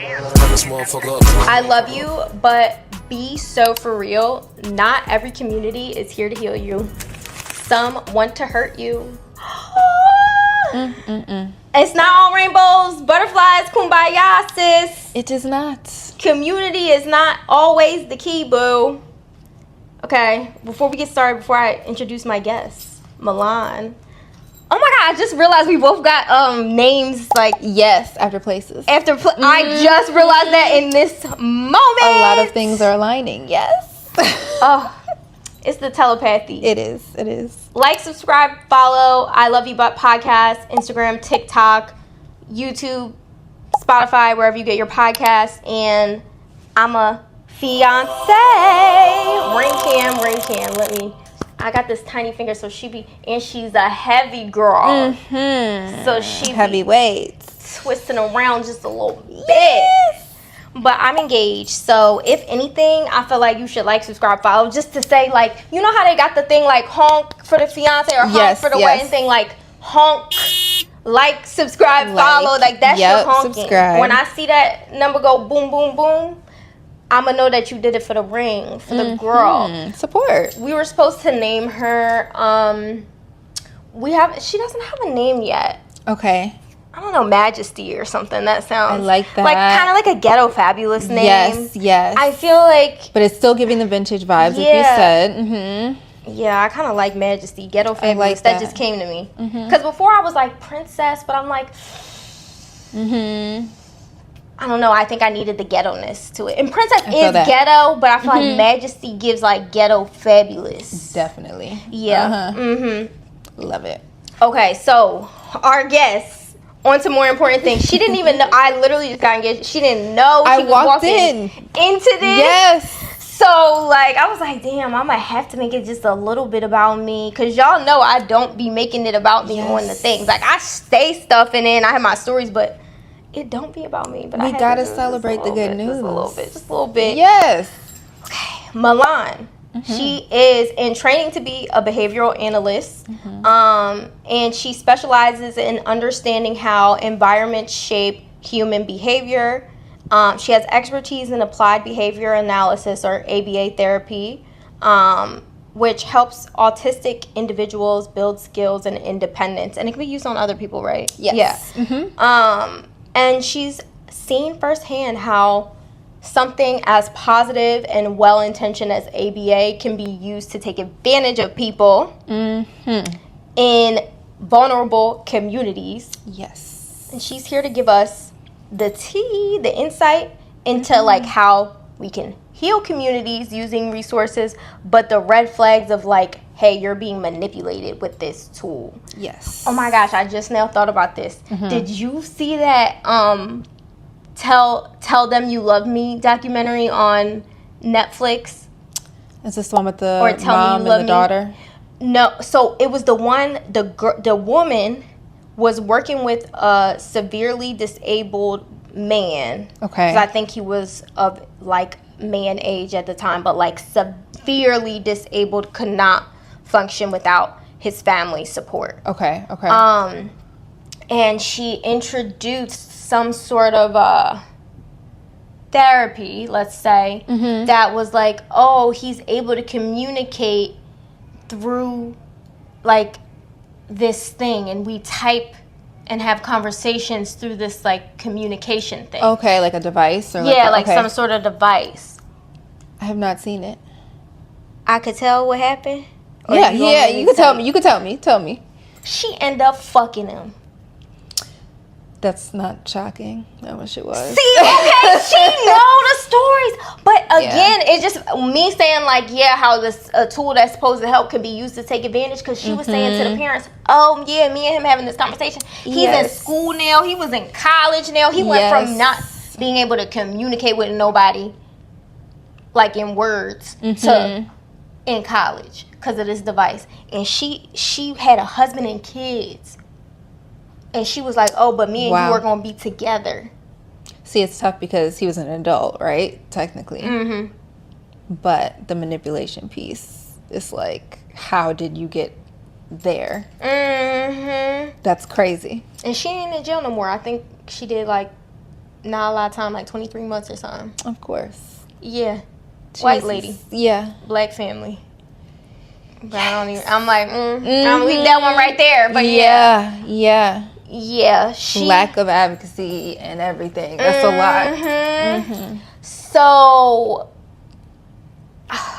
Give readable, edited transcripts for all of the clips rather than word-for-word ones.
I love you, but be so for real. Not every community is here to heal you. Some want to hurt you. It's not all rainbows, butterflies, kumbaya, sis. It is not. Community is not always the key, boo. Okay, before we get started, before I introduce my guest, Milan. Oh my God, I just realized we both got names like... Yes, after places. I just realized that in this moment. A lot of things are aligning, yes. Oh, it's the telepathy. It is. Like, subscribe, follow I Love You But podcast, Instagram, TikTok, YouTube, Spotify, wherever you get your podcasts. And I'm a fiance. Ring cam. I got this tiny finger, so she's a heavy girl. So she heavyweights twisting around just a little bit. But I'm engaged, so if anything, I feel like you should like, subscribe, follow, just to say, like, you know how they got the thing like honk for the fiance or honk for the wedding thing, like honk, like, subscribe, follow, like that's your honking. Subscribe. When I see that number go boom, boom, boom, I'm gonna know that you did it for the ring, for the girl. Support. We were supposed to name her. She doesn't have a name yet. Okay. I don't know, Majesty or something. That sounds... I like that. Like, kind of like a ghetto fabulous name. Yes. I feel like... But it's still giving the vintage vibes, like you said. Yeah, I kind of like Majesty. Ghetto fabulous. Like that just came to me. Because before I was like Princess, but I'm like... I don't know. I think I needed the ghetto-ness to it. And Princess is ghetto, but I feel like Majesty gives like ghetto fabulous. Definitely. Yeah. Love it. Okay, so our guest... On to more important things. She didn't even know. I literally just got engaged. She didn't know. She was walking into this. Yes. So, like, I was like, damn, I'm going to have to make it just a little bit about me. Because y'all know I don't be making it about me on the things. Like, I stay stuffing in. I have my stories, but it don't be about me. But we got to celebrate the good news. Just a little bit. Yes. Okay. Milan. She is in training to be a behavioral analyst, and she specializes in understanding how environments shape human behavior. She has expertise in applied behavior analysis, or ABA therapy, which helps autistic individuals build skills and independence. And it can be used on other people, right? Yes. Yeah. And she's seen firsthand how something as positive and well-intentioned as ABA can be used to take advantage of people in vulnerable communities. Yes. And she's here to give us the tea, the insight into like how we can heal communities using resources, but the red flags of like, hey, you're being manipulated with this tool. Yes. Oh my gosh, I just now thought about this. Did you see that Tell Them You Love Me documentary on Netflix? Is this the one with the mom and the daughter? No, so it was the one, the woman was working with a severely disabled man. Okay. So I think he was of like man age at the time, but like severely disabled, could not function without his family support. Okay. And she introduced some sort of therapy, let's say, that was like, oh, he's able to communicate through like this thing, and we type and have conversations through this like communication thing. Okay, like a device? Or like some sort of device. I have not seen it. I could tell what happened? Yeah, you could tell me. You could tell me. Tell me. She ended up fucking him. That's not shocking. That what it was. See, okay, she know the stories. But again, it's just me saying like, how this a tool that's supposed to help can be used to take advantage, because she was saying to the parents, oh yeah, me and him having this conversation. He's in school now. He was in college now. He went from not being able to communicate with nobody like in words to in college because of this device. And she had a husband and kids. And she was like, oh, but me and you are going to be together. See, it's tough because he was an adult, right? Technically. But the manipulation piece is like, how did you get there? That's crazy. And she ain't in jail no more. I think she did like not a lot of time, like 23 months or something. Of course. Yeah. Jesus. White lady. Yeah. Black family. But I don't even, I'm like, I'm gonna leave that one right there. But yeah. Lack of advocacy and everything. That's a lot. So,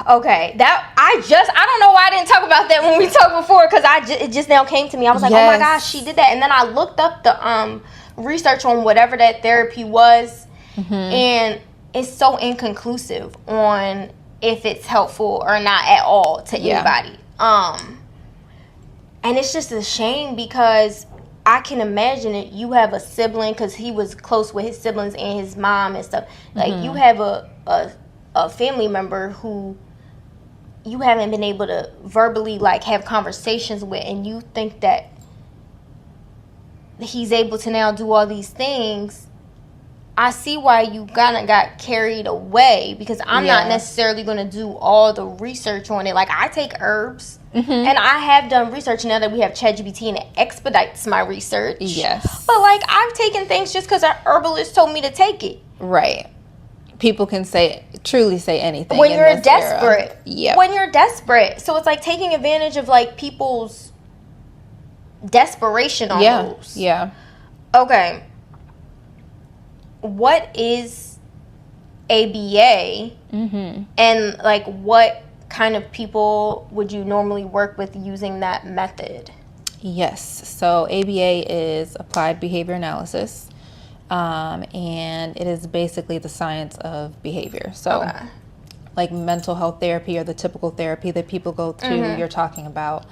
okay, that I don't know why I didn't talk about that when we talked before, because it just now came to me. I was like, oh my gosh, she did that. And then I looked up the research on whatever that therapy was, and it's so inconclusive on if it's helpful or not at all to anybody. And it's just a shame, because I can imagine it. You have a sibling, because he was close with his siblings and his mom and stuff. Like, you have a family member who you haven't been able to verbally, like, have conversations with, and you think that he's able to now do all these things. I see why you kind of got carried away, because I'm not necessarily going to do all the research on it. Like, I take herbs, and I have done research now that we have ChatGPT, and it expedites my research. Yes. But, like, I've taken things just because our herbalist told me to take it. Right. People can truly say anything when you're desperate. Yeah. When you're desperate. So it's like taking advantage of, like, people's desperation almost. Yeah. Okay. What is ABA? And, like, what kind of people would you normally work with using that method? Yes. So ABA is applied behavior analysis. And it is basically the science of behavior. So, like mental health therapy or the typical therapy that people go through, you're talking about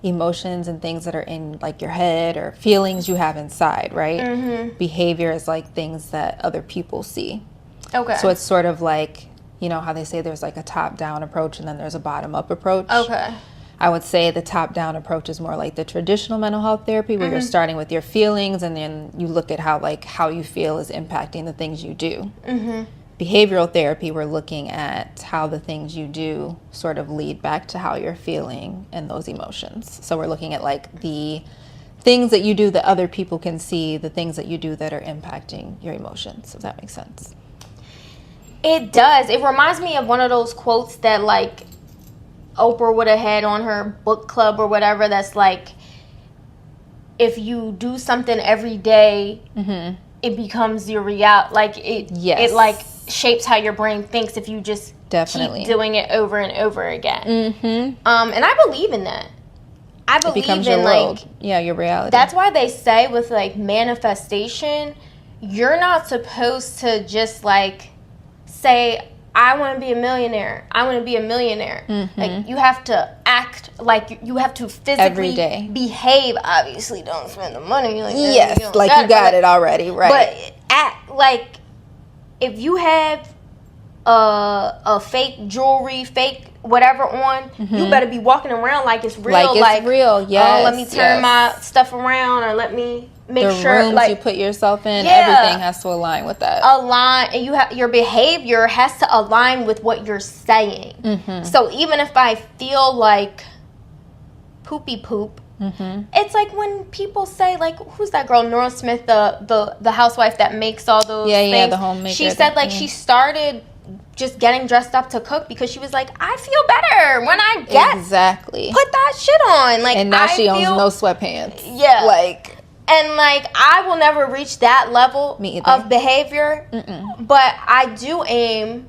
emotions and things that are in, like, your head, or feelings you have inside, right? Behavior is like things that other people see. Okay. So it's sort of like, you know how they say there's, like, a top-down approach and then there's a bottom-up approach? Okay. I would say the top-down approach is more like the traditional mental health therapy, where you're starting with your feelings, and then you look at how you feel is impacting the things you do. Behavioral therapy, we're looking at how the things you do sort of lead back to how you're feeling and those emotions. So we're looking at, like, the things that you do that other people can see, the things that you do that are impacting your emotions, if that makes sense. It does. It reminds me of one of those quotes that, like, Oprah would have had on her book club or whatever, that's like, if you do something every day, it becomes your reality. Like, it like shapes how your brain thinks if you just keep doing it over and over again. And I believe in that. I believe it becomes in your world. Your reality. That's why they say with, like, manifestation, you're not supposed to just, like, say, I want to be a millionaire. I want to be a millionaire. Like, you have to act like you have to physically every day behave. Obviously, don't spend the money. Like, yes, you got it already, right? But like, if you have a fake jewelry, fake whatever on, you better be walking around like it's real. Like it's real. Yes. Oh, let me turn my stuff around, or let me make sure. The rooms, like, you put yourself in, everything has to align with that. And your behavior has to align with what you're saying. So even if I feel like poopy poop, it's like when people say, like, who's that girl, Nora Smith, the housewife that makes all those things. The homemaker. She said, like, she started just getting dressed up to cook because she was like, I feel better when I put that shit on. Like, and now she owns no sweatpants. Yeah. Like, and, like, I will never reach that level of behavior, but I do aim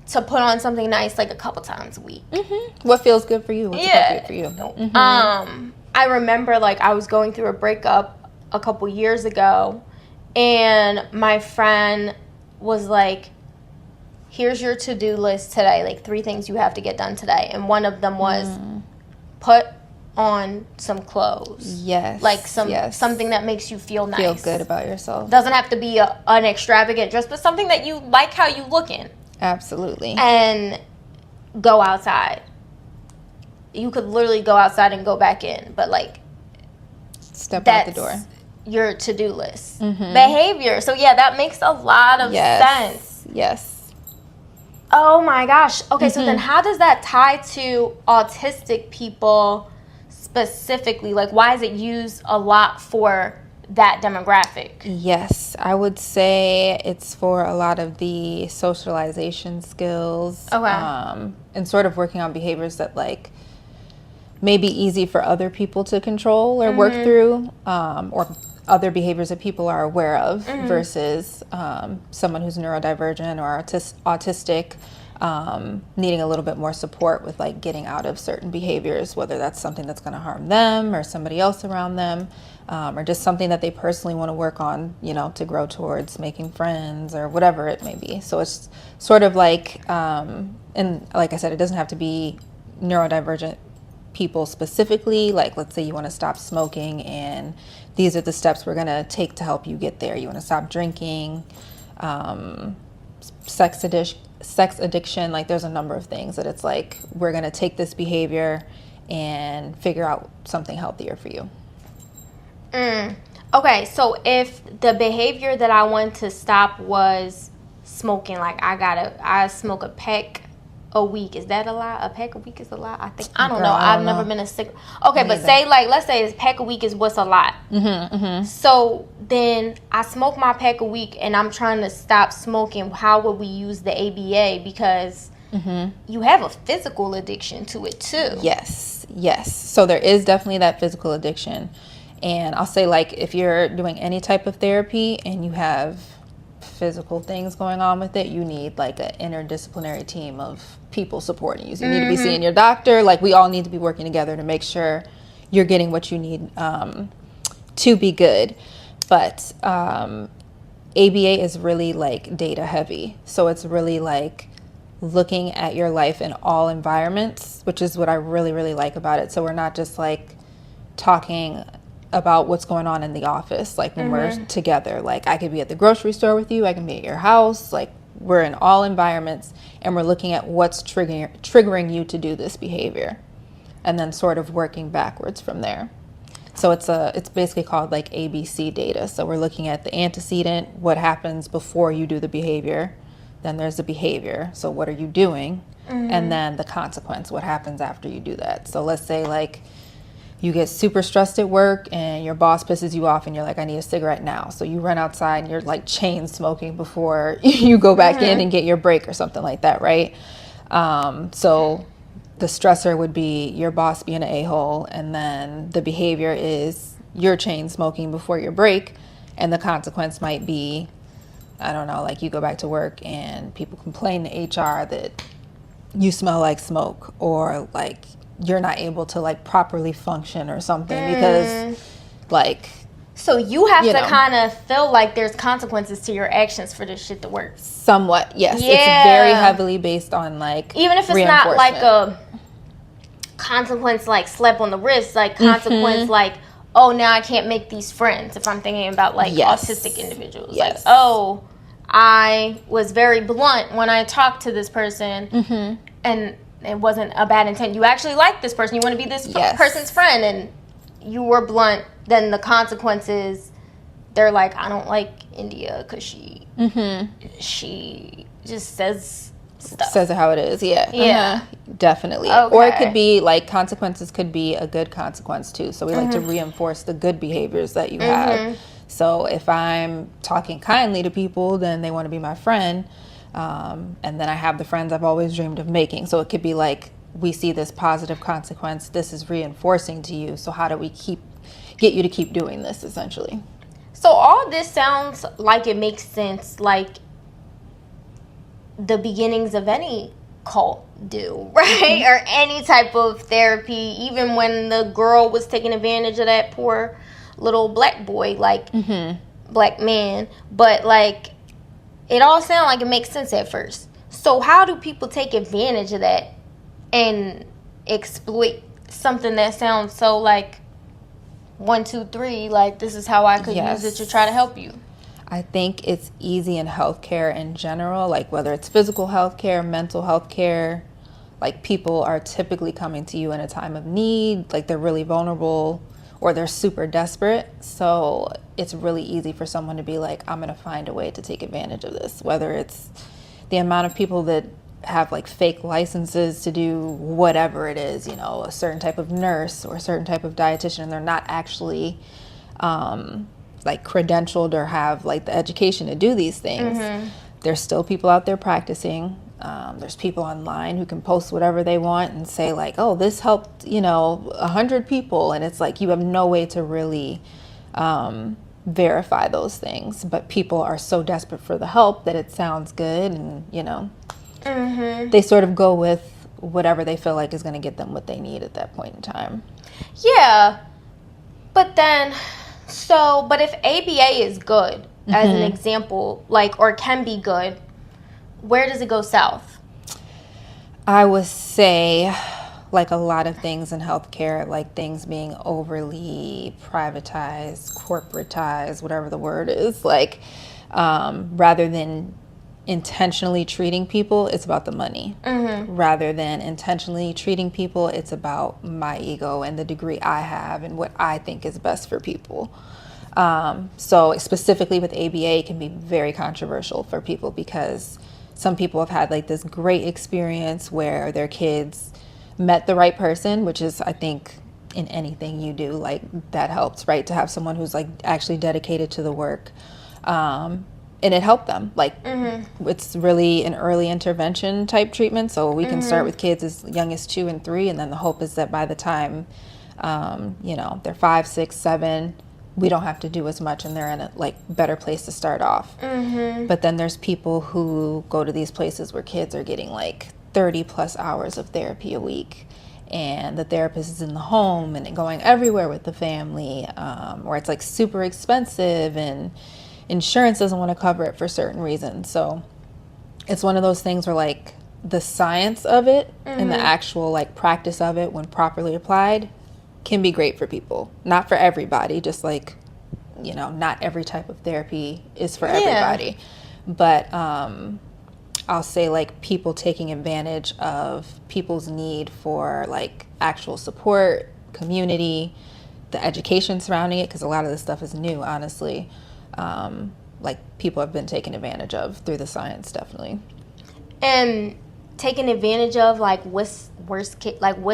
to put on something nice, like, a couple times a week. What feels good for you? What's appropriate for you? I remember, like, I was going through a breakup a couple years ago, and my friend was like, here's your to-do list today, like 3 things you have to get done today. And one of them was put on some clothes. Yes. Like something that makes you feel nice. Feel good about yourself. Doesn't have to be an extravagant dress, but something that you like how you look in. Absolutely. And go outside. You could literally go outside and go back in, but, like, step out the door. Your to-do list. Behavior. So, yeah, that makes a lot of sense. Yes. Oh, my gosh. Okay, so then how does that tie to autistic people specifically? Like, why is it used a lot for that demographic? Yes, I would say it's for a lot of the socialization skills. And sort of working on behaviors that like may be easy for other people to control or work through, or other behaviors that people are aware of versus someone who's neurodivergent or autistic, needing a little bit more support with like getting out of certain behaviors, whether that's something that's going to harm them or somebody else around them, or just something that they personally want to work on, you know, to grow towards making friends or whatever it may be. So it's sort of like, and like I said, it doesn't have to be neurodivergent people specifically. Like, let's say you want to stop smoking, and these are the steps we're going to take to help you get there. You want to stop drinking, sex addiction. Like, there's a number of things that it's like, we're going to take this behavior and figure out something healthier for you. Okay, so if the behavior that I want to stop was smoking, like I smoke a pack a week. Is that a lot? A pack a week is a lot? I think, I don't know. I've never been a cigarette. Okay, but say like, let's say a pack a week is what's a lot. So then I smoke my pack a week and I'm trying to stop smoking. How would we use the ABA? Because you have a physical addiction to it too. Yes. So there is definitely that physical addiction. And I'll say, like, if you're doing any type of therapy and you have physical things going on with it, you need like an interdisciplinary team of people supporting you. So you need to be seeing your doctor. Like, we all need to be working together to make sure you're getting what you need to be good. But ABA is really like data heavy. So it's really like looking at your life in all environments, which is what I really, really like about it. So we're not just like talking about what's going on in the office, like when we're together. Like, I could be at the grocery store with you, I can be at your house. Like, we're in all environments, and we're looking at what's triggering you to do this behavior, and then sort of working backwards from there. So it's basically called like ABC data. So we're looking at the antecedent, what happens before you do the behavior. Then there's the behavior, so what are you doing? And then the consequence, what happens after you do that. So let's say like you get super stressed at work and your boss pisses you off and you're like, I need a cigarette now. So you run outside and you're like chain smoking before you go back in and get your break or something like that, right? So the stressor would be your boss being an a-hole, and then the behavior is you're chain smoking before your break, and the consequence might be, I don't know, like you go back to work and people complain to HR that you smell like smoke, or like you're not able to like properly function or something because like, so you have to kind of feel like there's consequences to your actions for this shit to work. Somewhat, yes. It's very heavily based on like, even if it's not like a consequence like slap on the wrist, like consequence like, oh, now I can't make these friends, if I'm thinking about like autistic individuals. Like, oh, I was very blunt when I talked to this person and it wasn't a bad intent. You actually like this person. You want to be this person's friend, and you were blunt. Then the consequences, they're like, I don't like India because she just says stuff. Says it how it is. Definitely. Okay. Or it could be like, consequences could be a good consequence too. So we like to reinforce the good behaviors that you have. So if I'm talking kindly to people, then they want to be my friend. And then I have the friends I've always dreamed of making. So it could be like, we see this positive consequence. This is reinforcing to you. So how do we get you to keep doing this, essentially? So all this sounds like it makes sense, like the beginnings of any cult do, right? Or any type of therapy. Even when the girl was taking advantage of that poor little black boy, like black man. But like, it all sounds like it makes sense at first. So how do people take advantage of that and exploit something that sounds so like 1, 2, 3, like this is how I could use it to try to help you? I think it's easy in healthcare in general, like whether it's physical healthcare, mental healthcare, like people are typically coming to you in a time of need, like they're really vulnerable or they're super desperate. So it's really easy for someone to be like, I'm going to find a way to take advantage of this, whether it's the amount of people that have like fake licenses to do whatever it is, you know, a certain type of nurse or a certain type of dietitian, and they're not actually like credentialed or have like the education to do these things. There's still people out there practicing. There's people online who can post whatever they want and say like, oh, this helped, 100 people. And it's like, you have no way to really verify those things. But people are so desperate for the help that it sounds good. And, they sort of go with whatever they feel like is going to get them what they need at that point in time. Yeah. But then, but if ABA is good, as an example, like, or can be good, where does it go south? I would say, like a lot of things in healthcare, like things being overly privatized, corporatized, whatever the word is, like, rather than intentionally treating people, it's about the money. Rather than intentionally treating people, it's about my ego and the degree I have and what I think is best for people. So specifically with ABA, it can be very controversial for people because some people have had like this great experience where their kids met the right person, which is, I think, in anything you do, like that helps, right? To have someone who's like actually dedicated to the work. And it helped them. Like, it's really an early intervention type treatment. So we can start with kids as young as 2 and 3. And then the hope is that by the time, they're 5, 6, 7, we don't have to do as much and they're in a like better place to start off. But then there's people who go to these places where kids are getting like 30 plus hours of therapy a week. And the therapist is in the home and going everywhere with the family, or it's like super expensive and insurance doesn't want to cover it for certain reasons. So it's one of those things where like the science of it and the actual like practice of it when properly applied can be great for people. Not for everybody, just like, not every type of therapy is for everybody. But I'll say like people taking advantage of people's need for like actual support, community, the education surrounding it, because a lot of this stuff is new, honestly. Like people have been taken advantage of through the science, definitely. And taken advantage of, like what's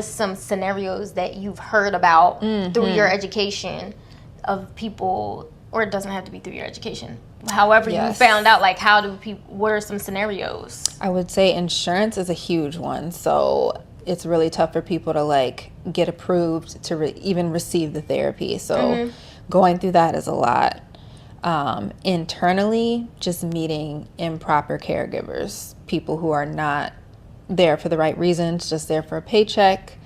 some scenarios that you've heard about through your education of people, or it doesn't have to be through your education. However, you found out, like, what are some scenarios? I would say insurance is a huge one. So it's really tough for people to like get approved to even receive the therapy. So going through that is a lot. Internally, just meeting improper caregivers, people who are not there for the right reasons, just there for a paycheck.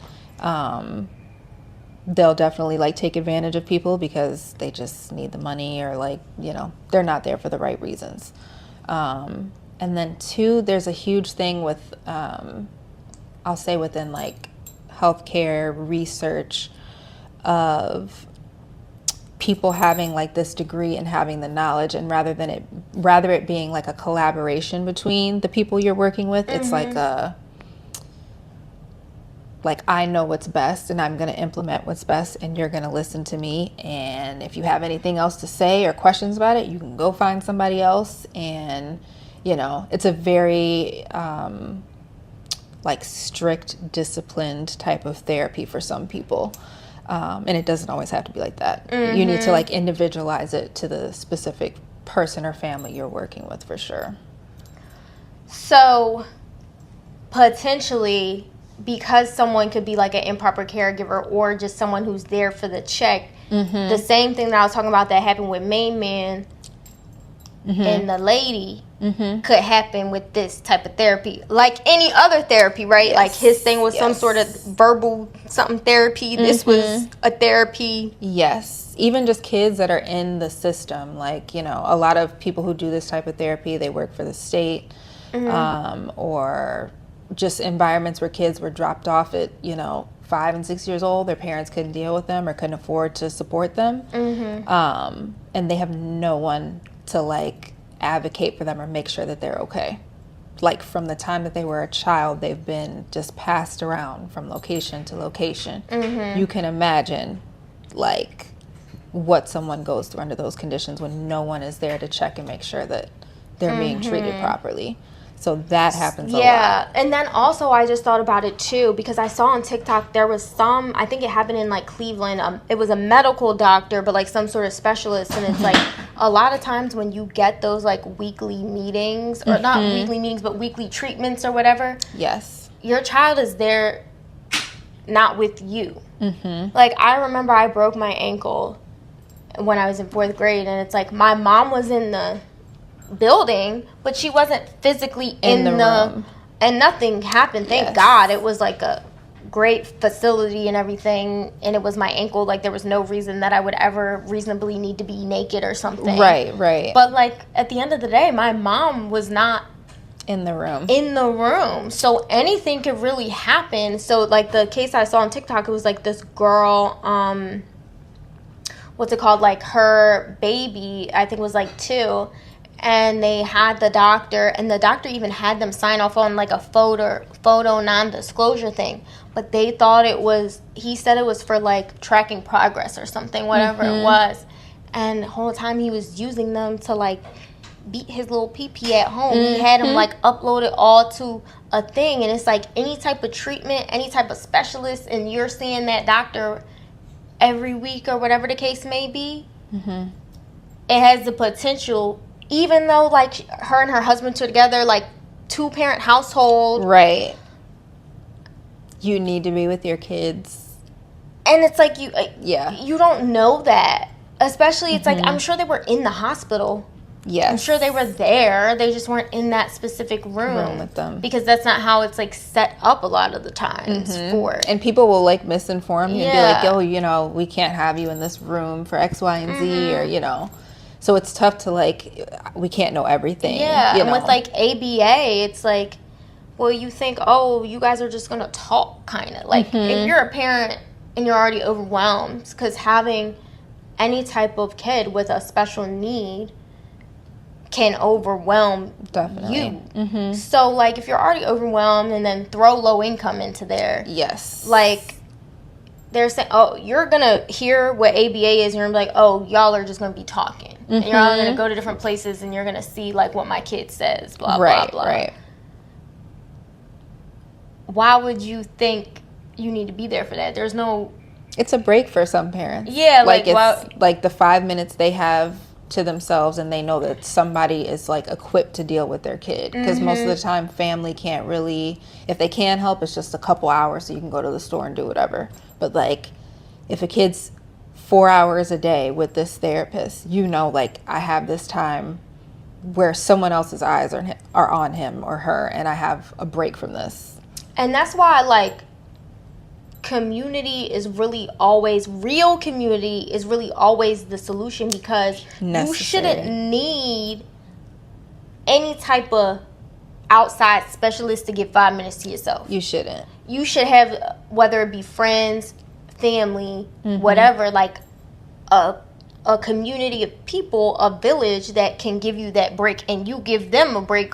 They'll definitely like take advantage of people because they just need the money, or like, they're not there for the right reasons. And then 2, there's a huge thing with, I'll say within like healthcare research of people having like this degree and having the knowledge, and rather it being like a collaboration between the people you're working with, it's like I know what's best and I'm going to implement what's best and you're going to listen to me, and if you have anything else to say or questions about it, you can go find somebody else. And it's a very like strict, disciplined type of therapy for some people. And it doesn't always have to be like that. You need to like individualize it to the specific person or family you're working with, for sure. So potentially, because someone could be like an improper caregiver or just someone who's there for the check, the same thing that I was talking about that happened with Main Man and the lady could happen with this type of therapy, like any other therapy, right? Like his thing was some sort of verbal something therapy. This was a therapy. Yes. Even just kids that are in the system, like, a lot of people who do this type of therapy, they work for the state, or just environments where kids were dropped off at, 5 and 6 years old. Their parents couldn't deal with them or couldn't afford to support them. And they have no one to like advocate for them or make sure that they're okay. Like from the time that they were a child, they've been just passed around from location to location. You can imagine like what someone goes through under those conditions when no one is there to check and make sure that they're being treated properly. So that happens a lot. Yeah, and then also I just thought about it too, because I saw on TikTok there was some, I think it happened in like Cleveland, it was a medical doctor, but like some sort of specialist, and it's like a lot of times when you get those like weekly meetings, or not weekly meetings, but weekly treatments or whatever. Yes. Your child is there not with you. Like, I remember I broke my ankle when I was in 4th grade, and it's like my mom was in the building, but she wasn't physically in the room, and nothing happened, thank God. It was like a great facility and everything, and it was my ankle. Like, there was no reason that I would ever reasonably need to be naked or something. Right. But like, at the end of the day, my mom was not in the room, so anything could really happen. So like the case I saw on TikTok, it was like this girl, what's it called, like her baby, I think was like 2, and they had the doctor, and the doctor even had them sign off on like a photo non-disclosure thing, but they thought he said it was for like tracking progress or something, whatever it was, and the whole time he was using them to like beat his little pee at home. He had him like upload it all to a thing, and it's like any type of treatment, any type of specialist, and you're seeing that doctor every week or whatever the case may be, it has the potential, even though like her and her husband together, like 2-parent household, right, you need to be with your kids, and it's like you don't know that, especially it's like, I'm sure they were in the hospital. Yes. I'm sure they were there. They just weren't in that specific room with them, because that's not how it's like set up a lot of the times for it. And people will like misinform you and be like, yo, you know, we can't have you in this room for X, Y, and Z, or you know. So it's tough to like, we can't know everything. Yeah, you and know? with like ABA, it's like, well, you think, oh, you guys are just gonna talk, kind of like if you're a parent and you're already overwhelmed, because having any type of kid with a special need can overwhelm you. So like, if you're already overwhelmed and then throw low income into there, like they're saying, oh, you're gonna hear what ABA is, and you're gonna be like, oh, y'all are just gonna be talking, and you're all gonna go to different places, and you're gonna see like what my kid says, blah blah blah. Right. Why would you think you need to be there for that? There's no. It's a break for some parents. Yeah, like it's like the 5 minutes they have to themselves, and they know that somebody is like equipped to deal with their kid, because most of the time family can't really, if they can help, it's just a couple hours so you can go to the store and do whatever. But like, if a kid's 4 hours a day with this therapist, you know, like, I have this time where someone else's eyes are on him or her, and I have a break from this. And that's why like community is really always, real community is really always the solution, because you shouldn't need any type of outside specialist to get 5 minutes to yourself. You shouldn't. You should have, whether it be friends, family, whatever, like a community of people, a village that can give you that break, and you give them a break.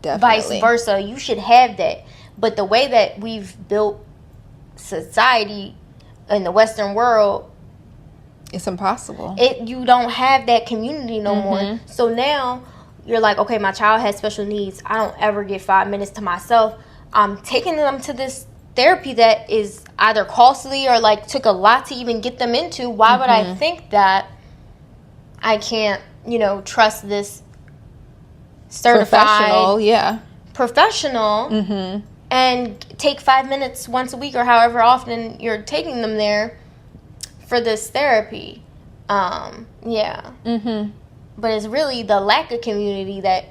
Definitely. Vice versa. You should have that. But the way that we've built society in the Western world, it's impossible. You don't have that community no more. So now you're like, okay, my child has special needs. I don't ever get 5 minutes to myself. I'm taking them to this therapy that is either costly or like took a lot to even get them into. Why would I think that I can't, trust this certified professional and take 5 minutes once a week or however often you're taking them there for this therapy? But it's really the lack of community that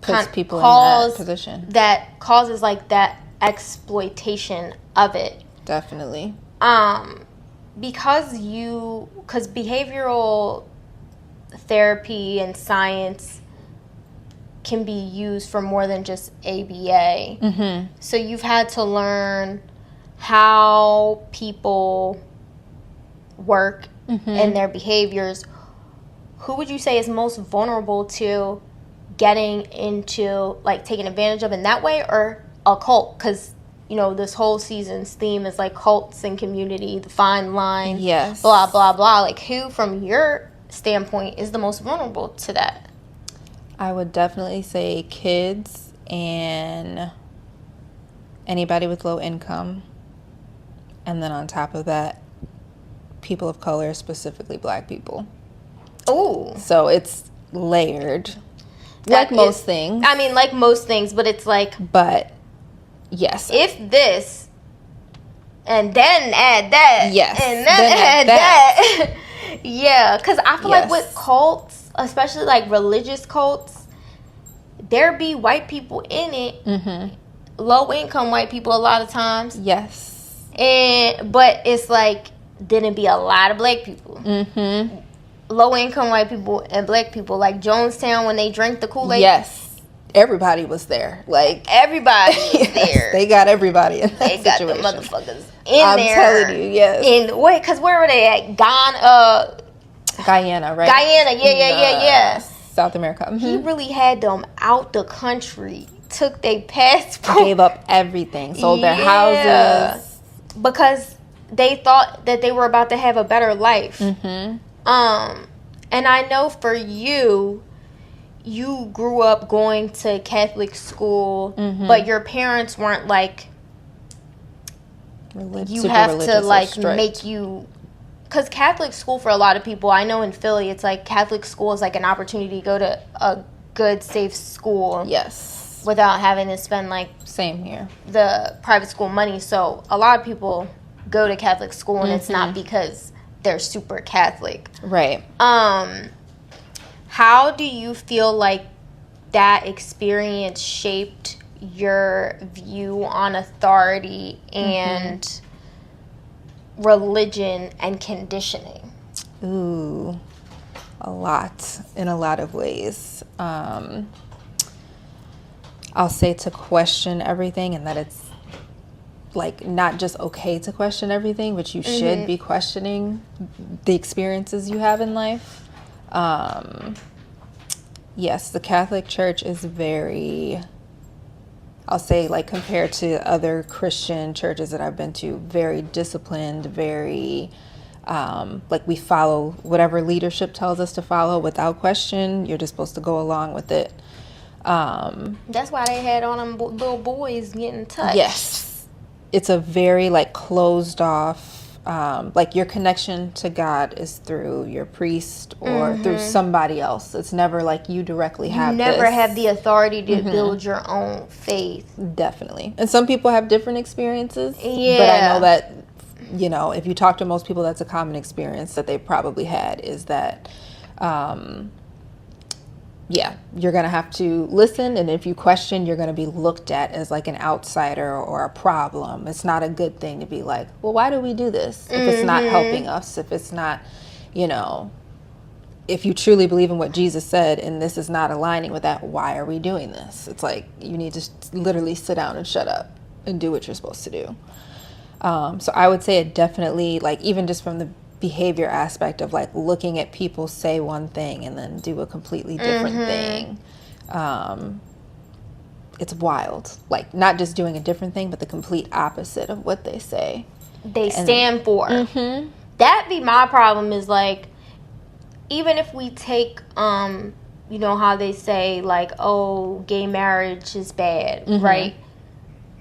puts people in that position, that causes like that exploitation of it. Definitely. Because behavioral therapy and science can be used for more than just ABA. So you've had to learn how people work and their behaviors. Who would you say is most vulnerable to getting into, like, taking advantage of in that way, or a cult? Because, this whole season's theme is, like, cults and community, the fine line, blah, blah, blah. Like, who, from your standpoint, is the most vulnerable to that? I would definitely say kids and anybody with low income. And then on top of that, people of color, specifically Black people. Ooh. So it's layered. Like most things. I mean, like most things, but it's like... But, yes. If this, and then add that. Yes. And then add that. Yeah, because I feel like with cults, especially like religious cults, there be white people in it. Mm-hmm. Low income white people a lot of times. Yes. But it's like, then it be a lot of Black people. Mm-hmm. Low income white people and Black people, like Jonestown when they drank the Kool-Aid. Yes, everybody was there. Like everybody was there. They got everybody in that They got situation. the motherfuckers in I'm there. I'm telling you, yes. And wait, because where were they at? Guyana, right? Guyana, yeah. South America. Mm-hmm. He really had them out the country. Took their passport. Gave up everything. Sold their houses because they thought that they were about to have a better life. Mm-hmm. And I know for you grew up going to Catholic school, mm-hmm. but your parents weren't like, you have to like make you, because Catholic school for a lot of people, I know in Philly, it's like Catholic school is like an opportunity to go to a good, safe school. Yes. Without having to spend like same here the private school money. So a lot of people go to Catholic school, and mm-hmm. it's not because they're super Catholic. Right. How do you feel like that experience shaped your view on authority and mm-hmm. religion and conditioning? Ooh, a lot, in a lot of ways. I'll say to question everything, and that it's like not just okay to question everything, but you mm-hmm. should be questioning the experiences you have in life. Yes, the Catholic Church is very, I'll say, like compared to other Christian churches that I've been to, very disciplined, very like we follow whatever leadership tells us to follow without question. You're just supposed to go along with it. That's why they had all them little boys getting touched. Yes. It's a very like closed off, like your connection to God is through your priest or mm-hmm. through somebody else. It's never like you directly have have the authority to mm-hmm. build your own faith. Definitely. And some people have different experiences. Yeah. But I know that, you know, if you talk to most people, that's a common experience that they probably had, is that yeah, you're going to have to listen, and if you question, you're going to be looked at as like an outsider or a problem. It's not a good thing to be like, well, why do we do this? If it's not helping us, if it's not, you know, if you truly believe in what Jesus said and this is not aligning with that, why are we doing this? It's like you need to literally sit down and shut up and do what you're supposed to do. So I would say it definitely, like even just from the behavior aspect of like looking at people say one thing and then do a completely different thing. It's wild. Like not just doing a different thing, but the complete opposite of what they say. They stand for. Mm-hmm. That be my problem is like, even if we take, you know how they say like, oh, gay marriage is bad, mm-hmm. right?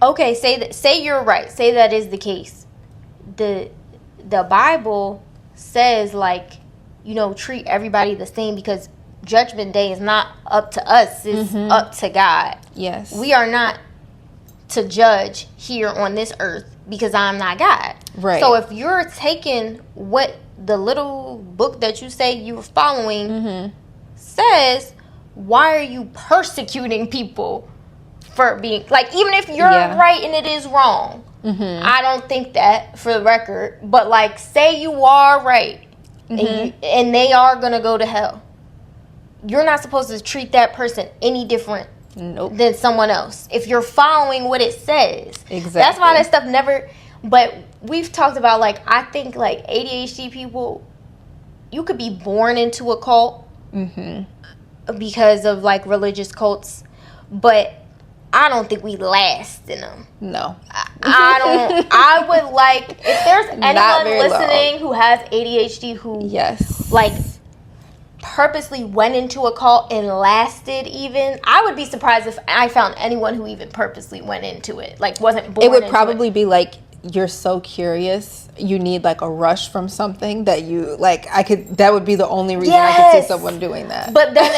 Okay, say you're right. Say that is the case. The Bible says like, you know, treat everybody the same, because judgment day is not up to us, it's mm-hmm. up to God. Yes. We are not to judge here on this earth because I'm not God. Right. So if you're taking what the little book that you say you're following mm-hmm. says, why are you persecuting people for being, like, even if you're right and it is wrong, mm-hmm. I don't think that, for the record, but like, say you are right mm-hmm. and they are gonna go to hell, you're not supposed to treat that person any different than someone else if you're following what it says. Exactly. That's why that stuff never, but we've talked about, like, I think like ADHD people, you could be born into a cult mm-hmm. because of like religious cults, but I don't think we last in them. No. I don't. I would like, if there's anyone listening who has ADHD who, yes, like, purposely went into a cult and lasted even, I would be surprised if I found anyone who even purposely went into it, like wasn't born It would into probably be like, you're so curious, you need like a rush from something that you like. That would be the only reason I could see someone doing that. But then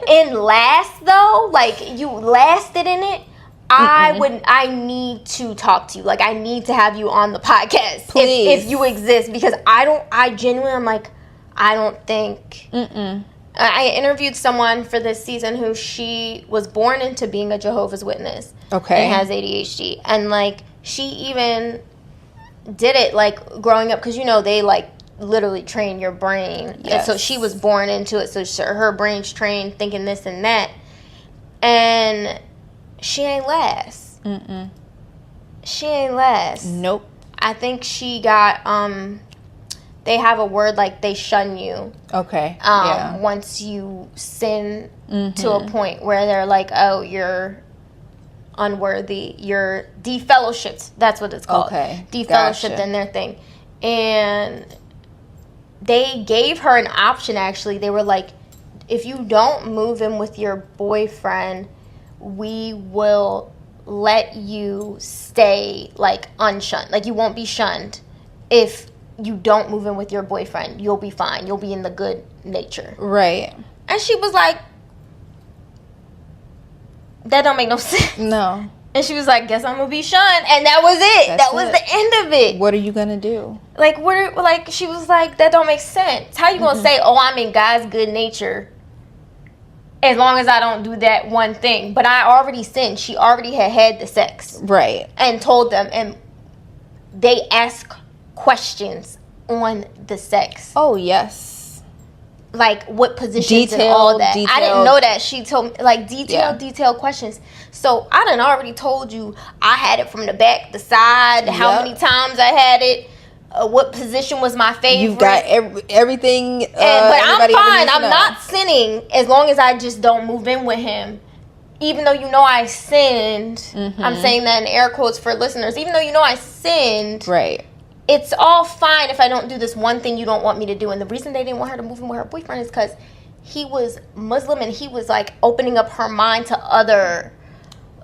in last though, like you lasted in it, I need to talk to you. Like I need to have you on the podcast. Please. If you exist, because I genuinely am like, I don't think. I interviewed someone for this season who she was born into being a Jehovah's Witness. Okay. And has ADHD. And like she even did it like growing up, because you know they like literally train your brain. Yes. And so she was born into it. So her brain's trained thinking this and that. And she ain't last. She ain't last. Nope. I think she got they have a word like they shun you. Okay. Once you sin to a point where they're like, oh, you're unworthy, you're defellowshipped. That's what it's called. Okay. Defellowshipped in their thing. And they gave her an option, actually. They were like, if you don't move in with your boyfriend, we will let you stay like unshunned. Like you won't be shunned if you don't move in with your boyfriend. You'll be fine. You'll be in the good nature. Right. And she was like, that don't make no sense. No. And she was like, guess I'm gonna be shunned. And that was it. That was the end of it. What are you gonna do? Like she was like, that don't make sense. How you gonna say, oh, I'm in God's good nature as long as I don't do that one thing? But I already sinned. She already had the sex. Right. And told them, and they ask questions on the sex. Oh, yes. Like what positions and all that. I didn't know that. She told me like detailed questions. So I done already told you I had it from the back, the side, how many times I had it, what position was my favorite. You've got everything. But I'm fine. I'm not sinning as long as I just don't move in with him. Even though you know I sinned, I'm saying that in air quotes for listeners. Even though you know I sinned, right? It's all fine if I don't do this one thing you don't want me to do. And the reason they didn't want her to move in with her boyfriend is because he was Muslim and he was like opening up her mind to other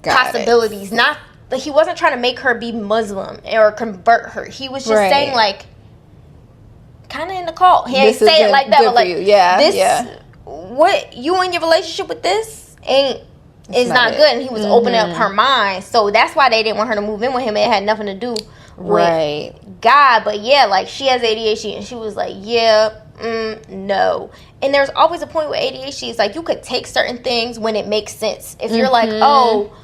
possibilities. Not that he wasn't trying to make her be Muslim or convert her. He was just saying like, kind of in the cult. He ain't say it like that, but like what you in your relationship with this is not good. And he was opening up her mind. So that's why they didn't want her to move in with him. It had nothing to do with God. But yeah, like she has ADHD and she was like, no. And there's always a point with ADHD. It's like you could take certain things when it makes sense. If you're like, oh,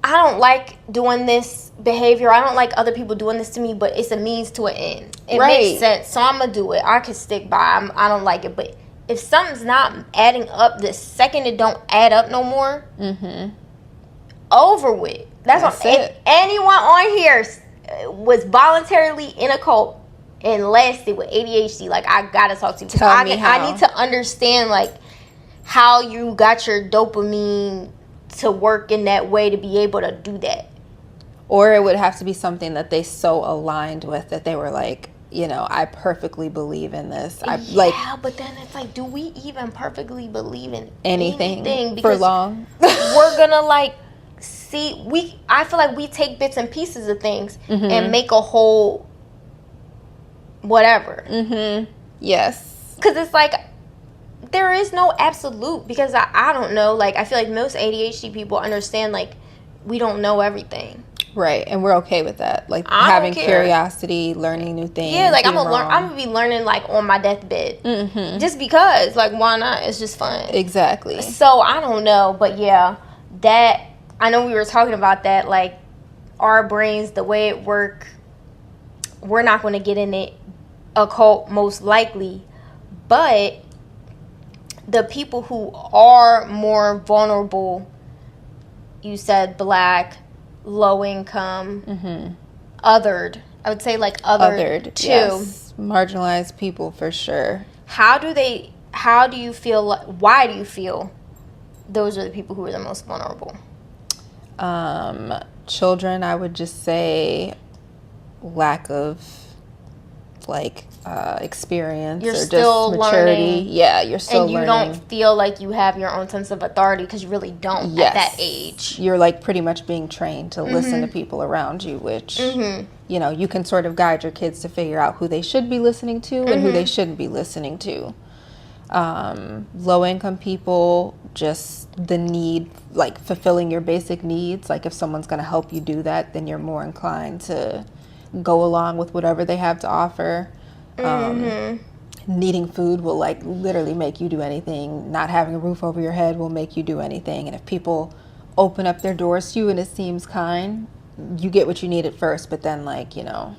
I don't like doing this behavior, I don't like other people doing this to me, but it's a means to an end. It makes sense, so I'm gonna do it. I can stick by. I don't like it, but if something's not adding up, the second it don't add up no more, over with. That's what. If anyone on here was voluntarily in a cult and lasted with ADHD, like I gotta talk to you. Tell me how. I need to understand like how you got your dopamine to work in that way to be able to do that. Or it would have to be something that they so aligned with that they were like, you know, I perfectly believe in this. But then it's like, do we even perfectly believe in anything for long? We're gonna like I feel like we take bits and pieces of things and make a whole whatever. Yes. Because it's like there is no absolute, because I don't know, like I feel like most ADHD people understand like we don't know everything. Right, and we're okay with that. Like having curiosity, learning new things. Yeah, like I'm gonna be learning like on my deathbed. Just because, like, why not? It's just fun. Exactly. So I don't know, but yeah, that I know we were talking about that. Like our brains, the way it work, we're not going to get in it occult most likely, but the people who are more vulnerable, you said black, low income, othered. I would say like othered too. Yes. Marginalized people for sure. How do you feel, why do you feel those are the people who are the most vulnerable? Children, I would just say lack of like experience you're or still just maturity. learning. Yeah, you're still and you learning. don't feel like you have your own sense of authority because you really don't at that age. You're like pretty much being trained to listen to people around you, which you know, you can sort of guide your kids to figure out who they should be listening to and who they shouldn't be listening to. Low income people, just the need, like fulfilling your basic needs. Like if someone's going to help you do that, then you're more inclined to go along with whatever they have to offer. Needing food will like literally make you do anything. Not having a roof over your head will make you do anything. And if people open up their doors to you and it seems kind, you get what you need at first, but then like, you know,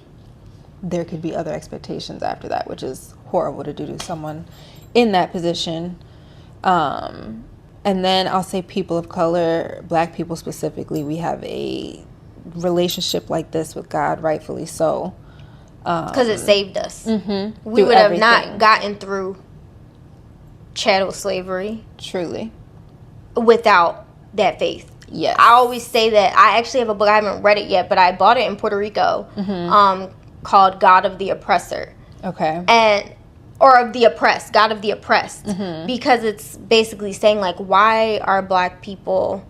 there could be other expectations after that, which is horrible to do to someone in that position. And then I'll say people of color, Black people specifically, we have a relationship like this with God, rightfully so. Because it saved us. We Through would have everything. not gotten through chattel slavery Truly. without that faith. Yes. I always say that. I actually have a book, I haven't read it yet, but I bought it in Puerto Rico, called God of the Oppressor. Okay. Or of the oppressed, God of the oppressed. Because it's basically saying, like, why are Black people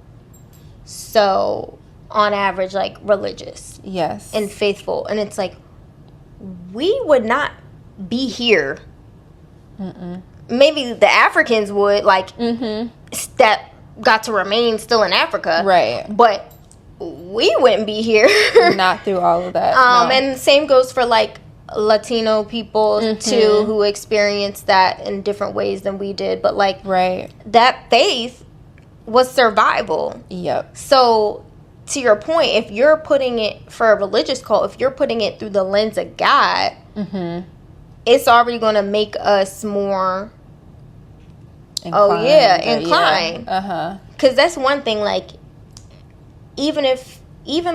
so, on average, like, religious? Yes. And faithful. And it's like, we would not be here. Maybe the Africans would, like, that got to remain still in Africa. Right. But we wouldn't be here. Not through all of that. No. And the same goes for, like, Latino people, too, who experienced that in different ways than we did. But, like, that faith was survival. Yep. So, to your point, if you're putting it for a religious cult, if you're putting it through the lens of God, it's already going to make us more inclined. Because that's one thing, like, even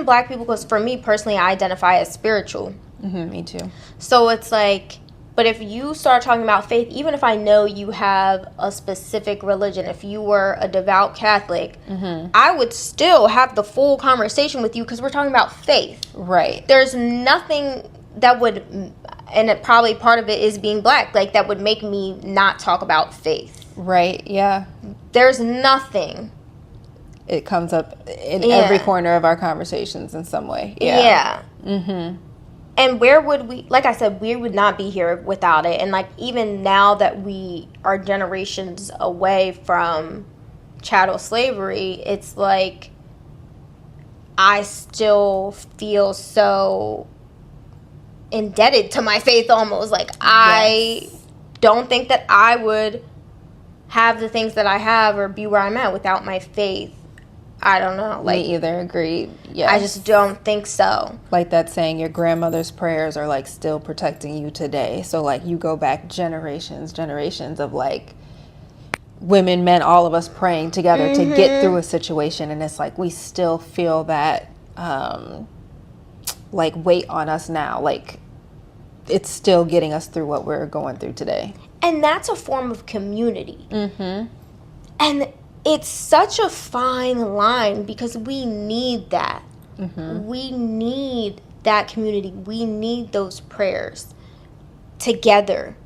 Black people, because for me personally, I identify as spiritual. Me too. So it's like, but if you start talking about faith, even if I know you have a specific religion, if you were a devout Catholic, I would still have the full conversation with you because we're talking about faith. Right. There's nothing that would, and it probably part of it is being Black, like that would make me not talk about faith. Right. Yeah. There's nothing. It comes up in every corner of our conversations in some way. Yeah. And where would we, like I said, we would not be here without it. And like even now that we are generations away from chattel slavery, it's like I still feel so indebted to my faith almost. Like I don't think that I would have the things that I have or be where I'm at without my faith. I don't know. Like, me either. Agreed. Yeah. I just don't think so. Like that saying, your grandmother's prayers are like still protecting you today. So like you go back generations of like women, men, all of us praying together to get through a situation, and it's like we still feel that like weight on us now. Like it's still getting us through what we're going through today. And that's a form of community. And it's such a fine line because we need that. We need that community. We need those prayers together.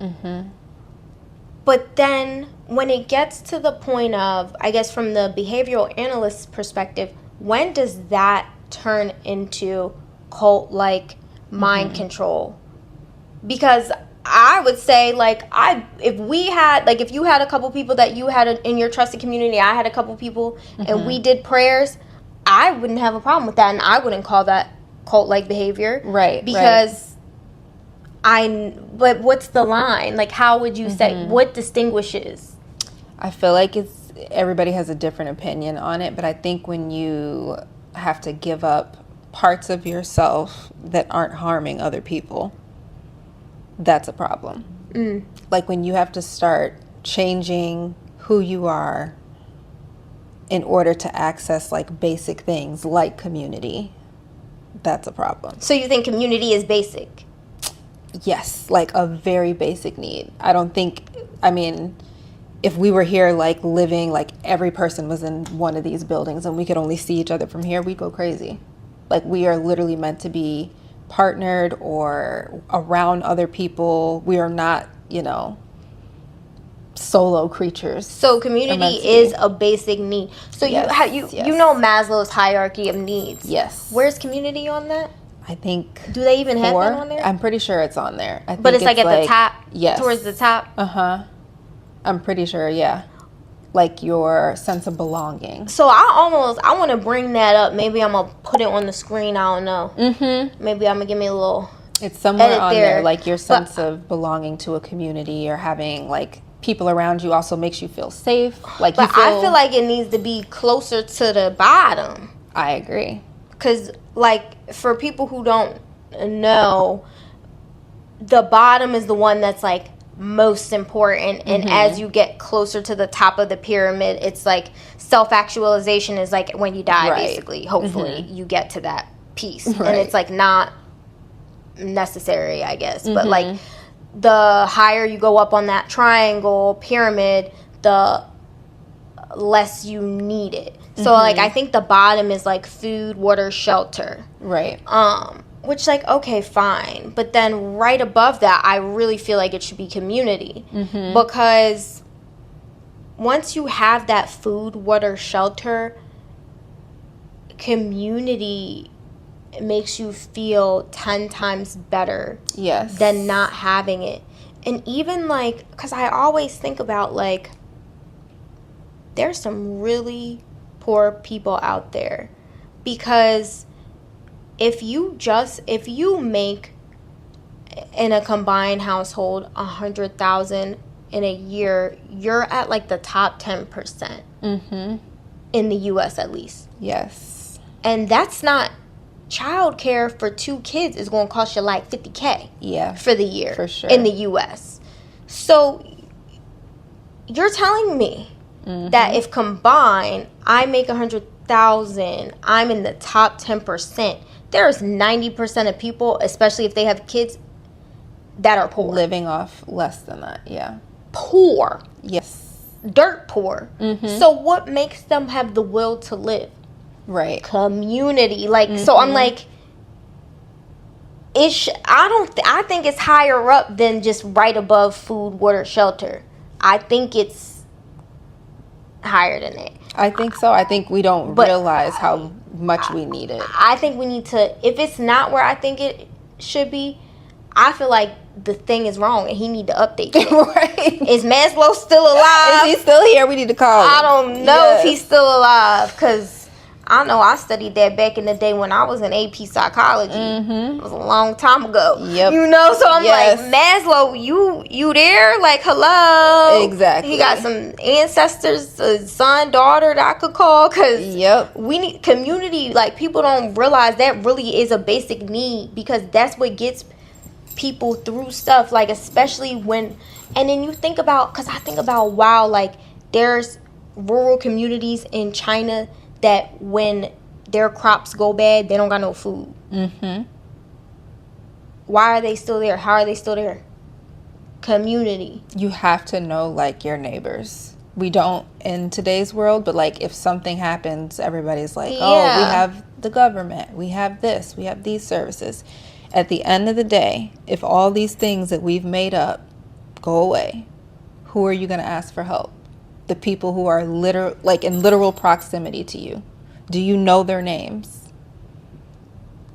But then when it gets to the point of, I guess from the behavioral analyst's perspective, when does that turn into cult-like mind control? Because I would say, like, if you had a couple people that you had in your trusted community, I had a couple people, and we did prayers, I wouldn't have a problem with that, and I wouldn't call that cult-like behavior. Right. Because but what's the line? Like, how would you say, what distinguishes? I feel like everybody has a different opinion on it, but I think when you have to give up parts of yourself that aren't harming other people, that's a problem. Like when you have to start changing who you are in order to access like basic things like community, that's a problem. So you think community is basic? Yes, like a very basic need. I mean, if we were here like living, like every person was in one of these buildings and we could only see each other from here, we'd go crazy. Like we are literally meant to be partnered or around other people. We are not, solo creatures. So community is a basic need. So Yes, you know Maslow's hierarchy of needs. Yes. Where's community on that? I think. Do they even have that on there? I'm pretty sure it's on there. But it's like at the top? Yes. Towards the top? Uh-huh. I'm pretty sure, yeah. Like your sense of belonging. So I want to bring that up. Maybe I'm going to put it on the screen. I don't know. Mm-hmm. Maybe I'm going to give me a little It's somewhere on there, like your sense of belonging to a community or having like people around you also makes you feel safe. I feel like it needs to be closer to the bottom. I agree. Because, like, for people who don't know, the bottom is the one that's, like, most important. And as you get closer to the top of the pyramid, it's, like, self-actualization is, like, when you die, basically. Hopefully, you get to that piece. Right. And it's, like, not necessary, I guess. But, like, the higher you go up on that triangle pyramid, the less you need it. So, like, I think the bottom is, like, food, water, shelter. Right. Which, like, okay, fine. But then right above that, I really feel like it should be community. Because once you have that food, water, shelter, community makes you feel 10 times better than not having it. And even, like, because I always think about, like, there's some really poor people out there, because if you make in a combined household 100,000 in a year, you're at like the top 10% in the U.S. at least. Yes, and that's not childcare for 2 kids is going to cost you like $50,000 for the year for sure in the U.S. So you're telling me that if combined, I make 100,000, I'm in the top 10%. There's 90% of people, especially if they have kids, that are poor. Living off less than that, yeah. Poor. Yes. Dirt poor. So what makes them have the will to live? Right. Community. Like, so I'm like, I think it's higher up than just right above food, water, shelter. I think it's higher than that. I think so. I think we don't realize how much we need it. I think we need to, if it's not where I think it should be, I feel like the thing is wrong and he need to update it. Right. Is Maslow still alive? Is he still here? We need to call him. I don't know if he's still alive, because I know I studied that back in the day when I was in AP psychology. It was a long time ago. Yep. So I'm like, Maslow, you there? Like, hello. Exactly. He got some ancestors, a son, daughter that I could call, because we need community. Like, people don't realize that really is a basic need, because that's what gets people through stuff. Like, especially when, and then you think about, because I think about, wow, like, there's rural communities in China that when their crops go bad, they don't got no food. Why are they still there? How are they still there? Community. You have to know, like, your neighbors. We don't in today's world, but, like, if something happens, everybody's like, oh, we have the government. We have this. We have these services. At the end of the day, if all these things that we've made up go away, who are you going to ask for help? The people who are in literal proximity to you. Do you know their names?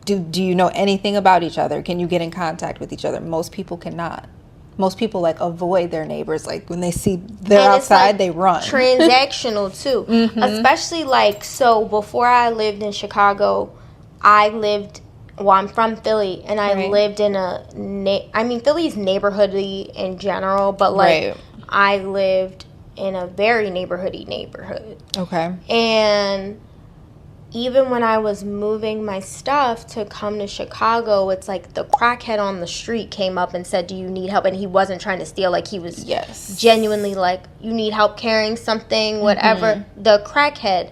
Do you know anything about each other? Can you get in contact with each other? Most people cannot. Most people, like, avoid their neighbors. Like, when they see they're outside, they run. Transactional too. Especially, like, so before I lived in Chicago, I'm from Philly, and I lived in Philly's neighborhoody in general, but like I lived in a very neighborhoody neighborhood. Okay. And even when I was moving my stuff to come to Chicago, it's like the crackhead on the street came up and said, do you need help? And he wasn't trying to steal. Like, he was genuinely like, you need help carrying something, whatever. The crackhead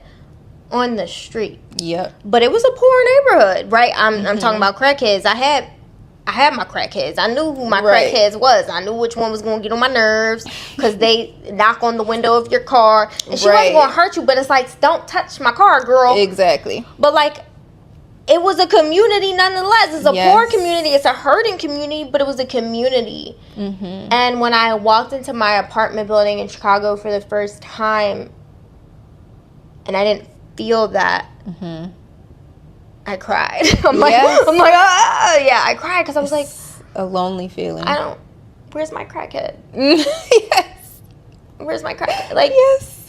on the street. Yep. But it was a poor neighborhood, right? I'm talking about crackheads. I had my crackheads. I knew who my crackheads was. I knew which one was going to get on my nerves, because they knock on the window of your car. And she wasn't going to hurt you, but it's like, don't touch my car, girl. Exactly. But, like, it was a community nonetheless. It's a Yes. poor community. It's a hurting community, but it was a community. Mm-hmm. And when I walked into my apartment building in Chicago for the first time, and I didn't feel that, Mm-hmm. I cried. I'm like, Yes. yeah, I cried because I was like, a lonely feeling. where's my crackhead? Yes. Where's my crackhead? Like, Yes.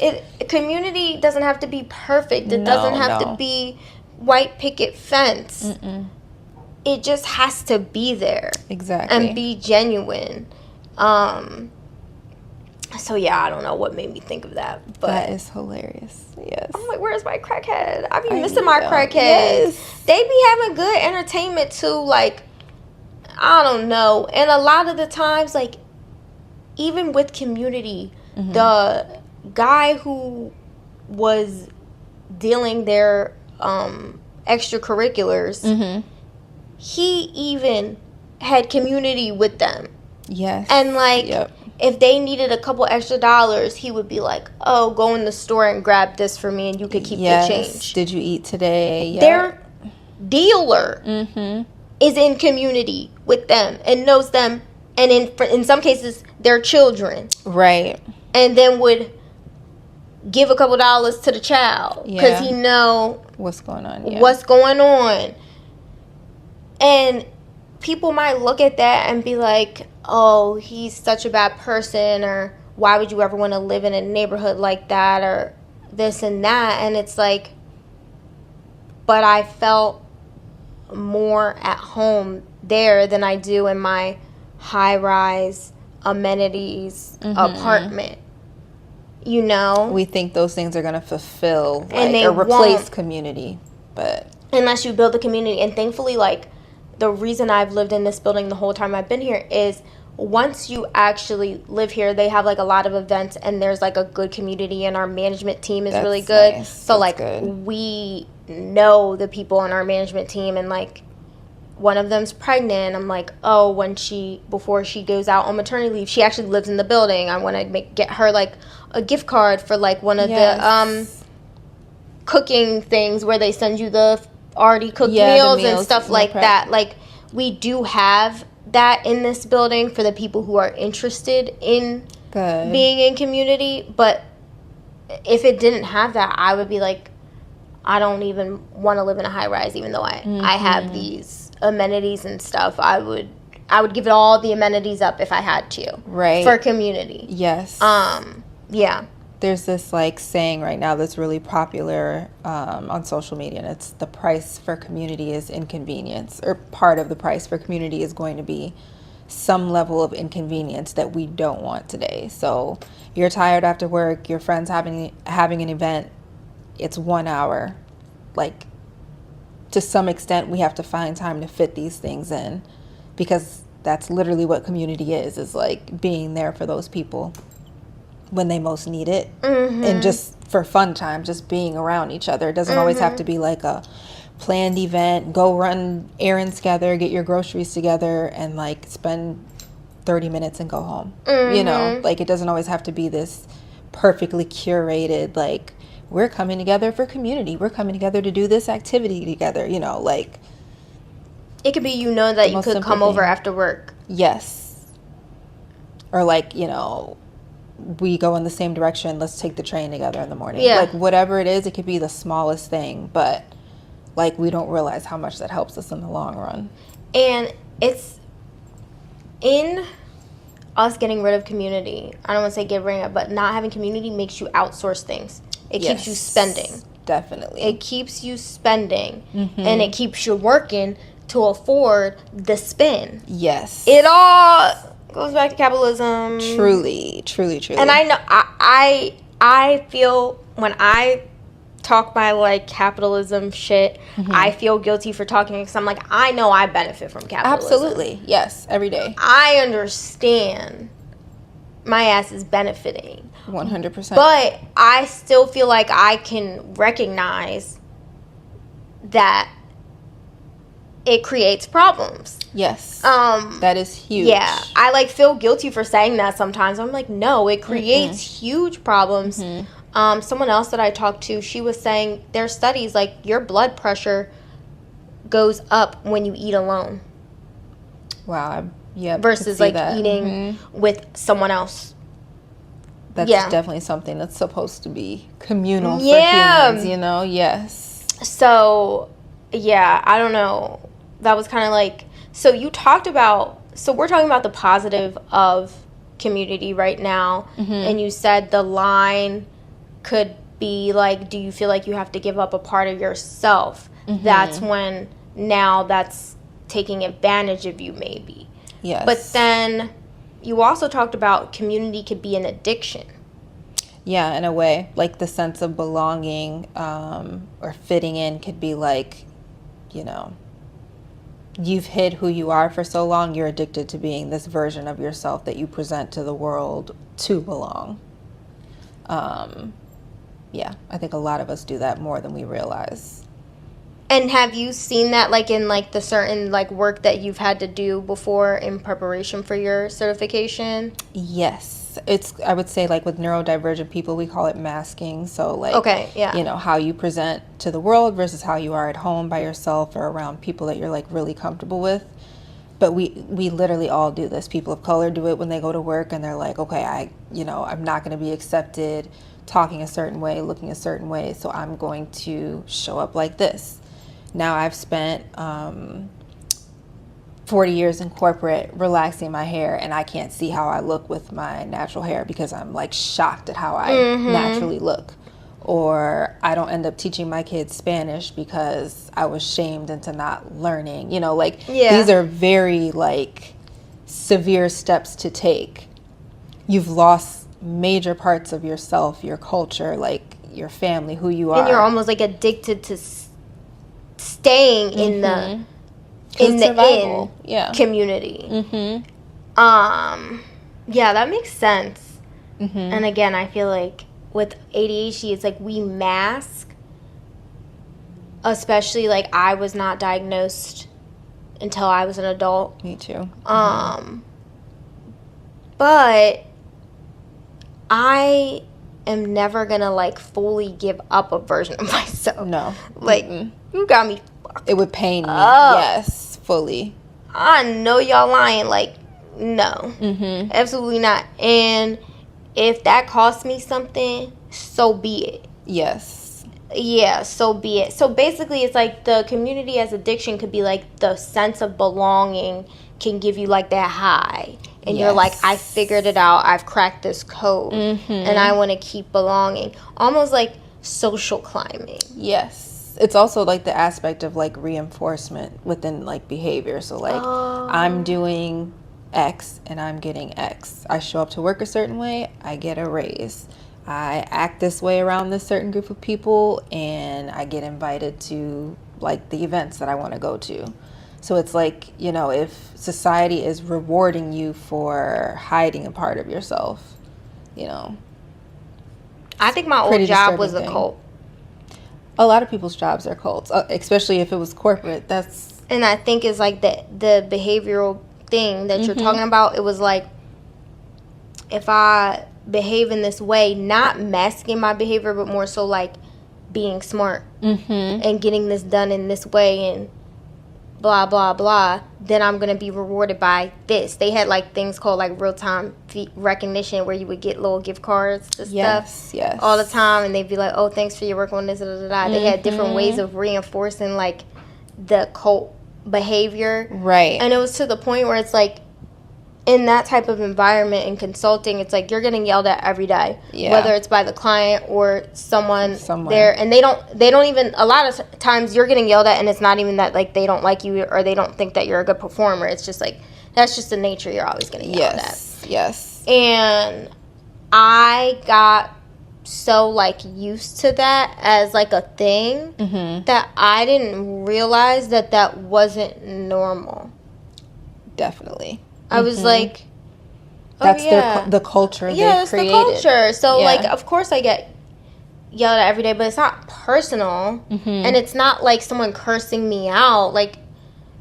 Community doesn't have to be perfect. It No, doesn't have no. to be white picket fence. Mm-mm. It just has to be there. Exactly. And be genuine. So yeah, I don't know what made me think of that, but that is hilarious. Yes. I'm like, where's my crackhead? I be I missing need my them. crackheads. Yes. They be having good entertainment too. Like, I don't know. And a lot of the times, like, even with Community, Mm-hmm. the guy who was dealing their extracurriculars, Mm-hmm. he even had Community with them. Yes. And like, Yep. if they needed a couple extra dollars, he would be like, oh, go in the store and grab this for me and you could keep Yes. the change. Did you eat today? Yep. Their dealer Mm-hmm. is in Community with them and knows them, and in some cases, their children. Right. And then would give a couple dollars to the child because Yeah. he know What's going on? Yeah. what's going on. And people might look at that and be like, oh, he's such a bad person, or why would you ever want to live in a neighborhood like that, or this and that. And it's like, but I felt more at home there than I do in my high-rise amenities apartment. You know? We think those things are going to fulfill And they or replace won't. Community, but Unless you build a community. And thankfully, like, the reason I've lived in this building the whole time I've been here is once you actually live here, they have like a lot of events and there's like a good community, and our management team is really good. Nice. So That's like good. we know the people on our management team, and like one of them's pregnant. I'm like, oh, before she goes out on maternity leave, she actually lives in the building. I want to get her like a gift card for like one of the cooking things where they send you the already cooked meals and stuff like that. Like, we do have that in this building for the people who are interested in being in Community. But if it didn't have that, I would be like, I don't even want to live in a high rise, even though I have these amenities and stuff. I would give it all the amenities up if I had to. Right. For Community. Yes. Yeah. There's this like saying right now that's really popular on social media, and it's the price for Community is inconvenience, or part of the price for Community is going to be some level of inconvenience that we don't want today. So you're tired after work, your friend's having an event, it's 1 hour. Like, to some extent, we have to find time to fit these things in, because that's literally what Community is like being there for those people when they most need it. And just for fun time, just being around each other. It doesn't always have to be like a planned event, go run errands together, get your groceries together, and like spend 30 minutes and go home. You know, like, it doesn't always have to be this perfectly curated, like, we're coming together for Community, we're coming together to do this activity together, you know, like, it could be, you know, that you could come over after work. Yes. Or like, you know, we go in the same direction, let's take the train together in the morning. Yeah. Like, whatever it is, it could be the smallest thing, but like, we don't realize how much that helps us in the long run. And it's in us getting rid of Community. I don't want to say get rid of it, but not having Community makes you outsource things. It keeps you spending. Definitely. It keeps you spending, and it keeps you working to afford the spend. Yes. It all goes back to capitalism. Truly. And I know I feel when I talk my like capitalism shit, I feel guilty for talking, because I'm like, I know I benefit from capitalism. Absolutely. Yes. Every day. I understand my ass is benefiting. 100%. But I still feel like I can recognize that it creates problems. Yes. That is huge. Yeah. I like feel guilty for saying that sometimes. I'm like, no, it creates huge problems. Someone else that I talked to, she was saying there's studies like your blood pressure goes up when you eat alone. Wow. Yeah. Versus like eating with someone else. That's definitely something that's supposed to be communal for humans, you know? Yes. So, yeah, I don't know. That was kind of like, so we're talking about the positive of community right now. And you said the line could be like, do you feel like you have to give up a part of yourself? That's when now that's taking advantage of you, maybe. Yes. But then you also talked about community could be an addiction. Yeah, in a way. Like the sense of belonging or fitting in could be like, you know, you've hid who you are for so long, you're addicted to being this version of yourself that you present to the world to belong. Yeah, I think a lot of us do that more than we realize. And have you seen that, like, in, like, the certain, like, work that you've had to do before in preparation for your certification? Yes. I would say, like, with neurodivergent people, we call it masking. So, like, okay, yeah. you know, how you present to the world versus how you are at home by yourself or around people that you're, like, really comfortable with. But we literally all do this. People of color do it when they go to work and they're like, okay, I'm not going to be accepted talking a certain way, looking a certain way, so I'm going to show up like this. Now I've spent 40 years in corporate relaxing my hair, and I can't see how I look with my natural hair because I'm like shocked at how I naturally look. Or I don't end up teaching my kids Spanish because I was shamed into not learning. You know, like these are very like severe steps to take. You've lost major parts of yourself, your culture, like your family, who you are. And you're almost like addicted to staying in the community. Yeah, that makes sense. And again, I feel like with ADHD, it's like we mask, especially like I was not diagnosed until I was an adult. Me too. But I am never gonna like fully give up a version of myself. No. Like, you got me fucked. It would pain me. up. Yes, fully. I know y'all lying. Like, no. Absolutely not. And if that costs me something, so be it. Yes. Yeah, so be it. So basically, it's like the community as addiction could be like the sense of belonging can give you like that high. And you're like, I figured it out. I've cracked this code. And I want to keep belonging. Almost like social climbing. Yes. It's also like the aspect of like reinforcement within like behavior. So like I'm doing X and I'm getting X. I show up to work a certain way, I get a raise. I act this way around this certain group of people and I get invited to like the events that I want to go to. So it's like, you know, if society is rewarding you for hiding a part of yourself, you know. I think my old job was a cult. A lot of people's jobs are cults, especially if it was corporate. And I think it's like the behavioral thing that you're talking about. It was like, if I behave in this way, not masking my behavior, but more so like being smart and getting this done in this way and blah, blah, blah, then I'm going to be rewarded by this. They had, like, things called, like, real-time recognition where you would get little gift cards and stuff all the time, and they'd be like, oh, thanks for your work on this, They had different ways of reinforcing, like, the cult behavior. Right. And it was to the point where it's, like, in that type of environment in consulting, it's like you're getting yelled at every day, whether it's by the client or someone there, and they don't even, a lot of times you're getting yelled at and it's not even that like they don't like you or they don't think that you're a good performer. It's just like that's just the nature. You're always getting yelled at. Yes. And I got so like used to that as like a thing that I didn't realize that wasn't normal. Definitely. I was like, that's the culture they've created. Yeah, it's the culture. So, like, of course I get yelled at every day, but it's not personal. And it's not, like, someone cursing me out. Like,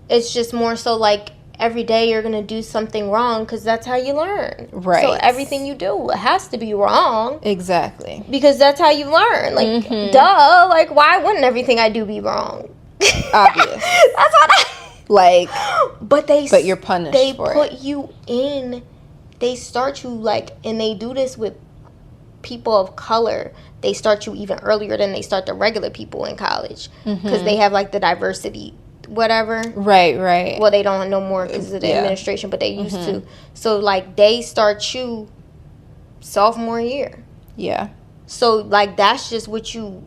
it's just more so, like, every day you're going to do something wrong because that's how you learn. Right. So, everything you do, it has to be wrong. Exactly. Because that's how you learn. Like, duh. Like, why wouldn't everything I do be wrong? Obvious. That's what like, but you're punished they for put it. you in, they start you like, and they do this with people of color. They start you even earlier than they start the regular people in college, because they have like the diversity whatever. Right. Well, they don't no more because of the administration, but they used to. So like they start you sophomore year. Yeah. So like that's just what you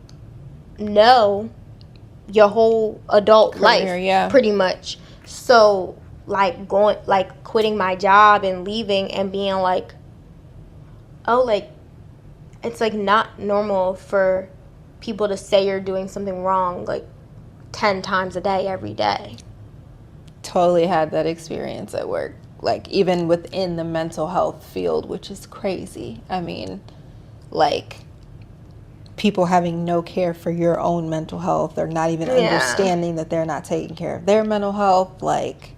know your whole adult life, pretty much. So like quitting my job and leaving and being like, oh, like it's like not normal for people to say you're doing something wrong like 10 times a day every day. Totally had that experience at work, like even within the mental health field, which is crazy. I mean, like people having no care for your own mental health, or not even understanding that they're not taking care of their mental health. Like,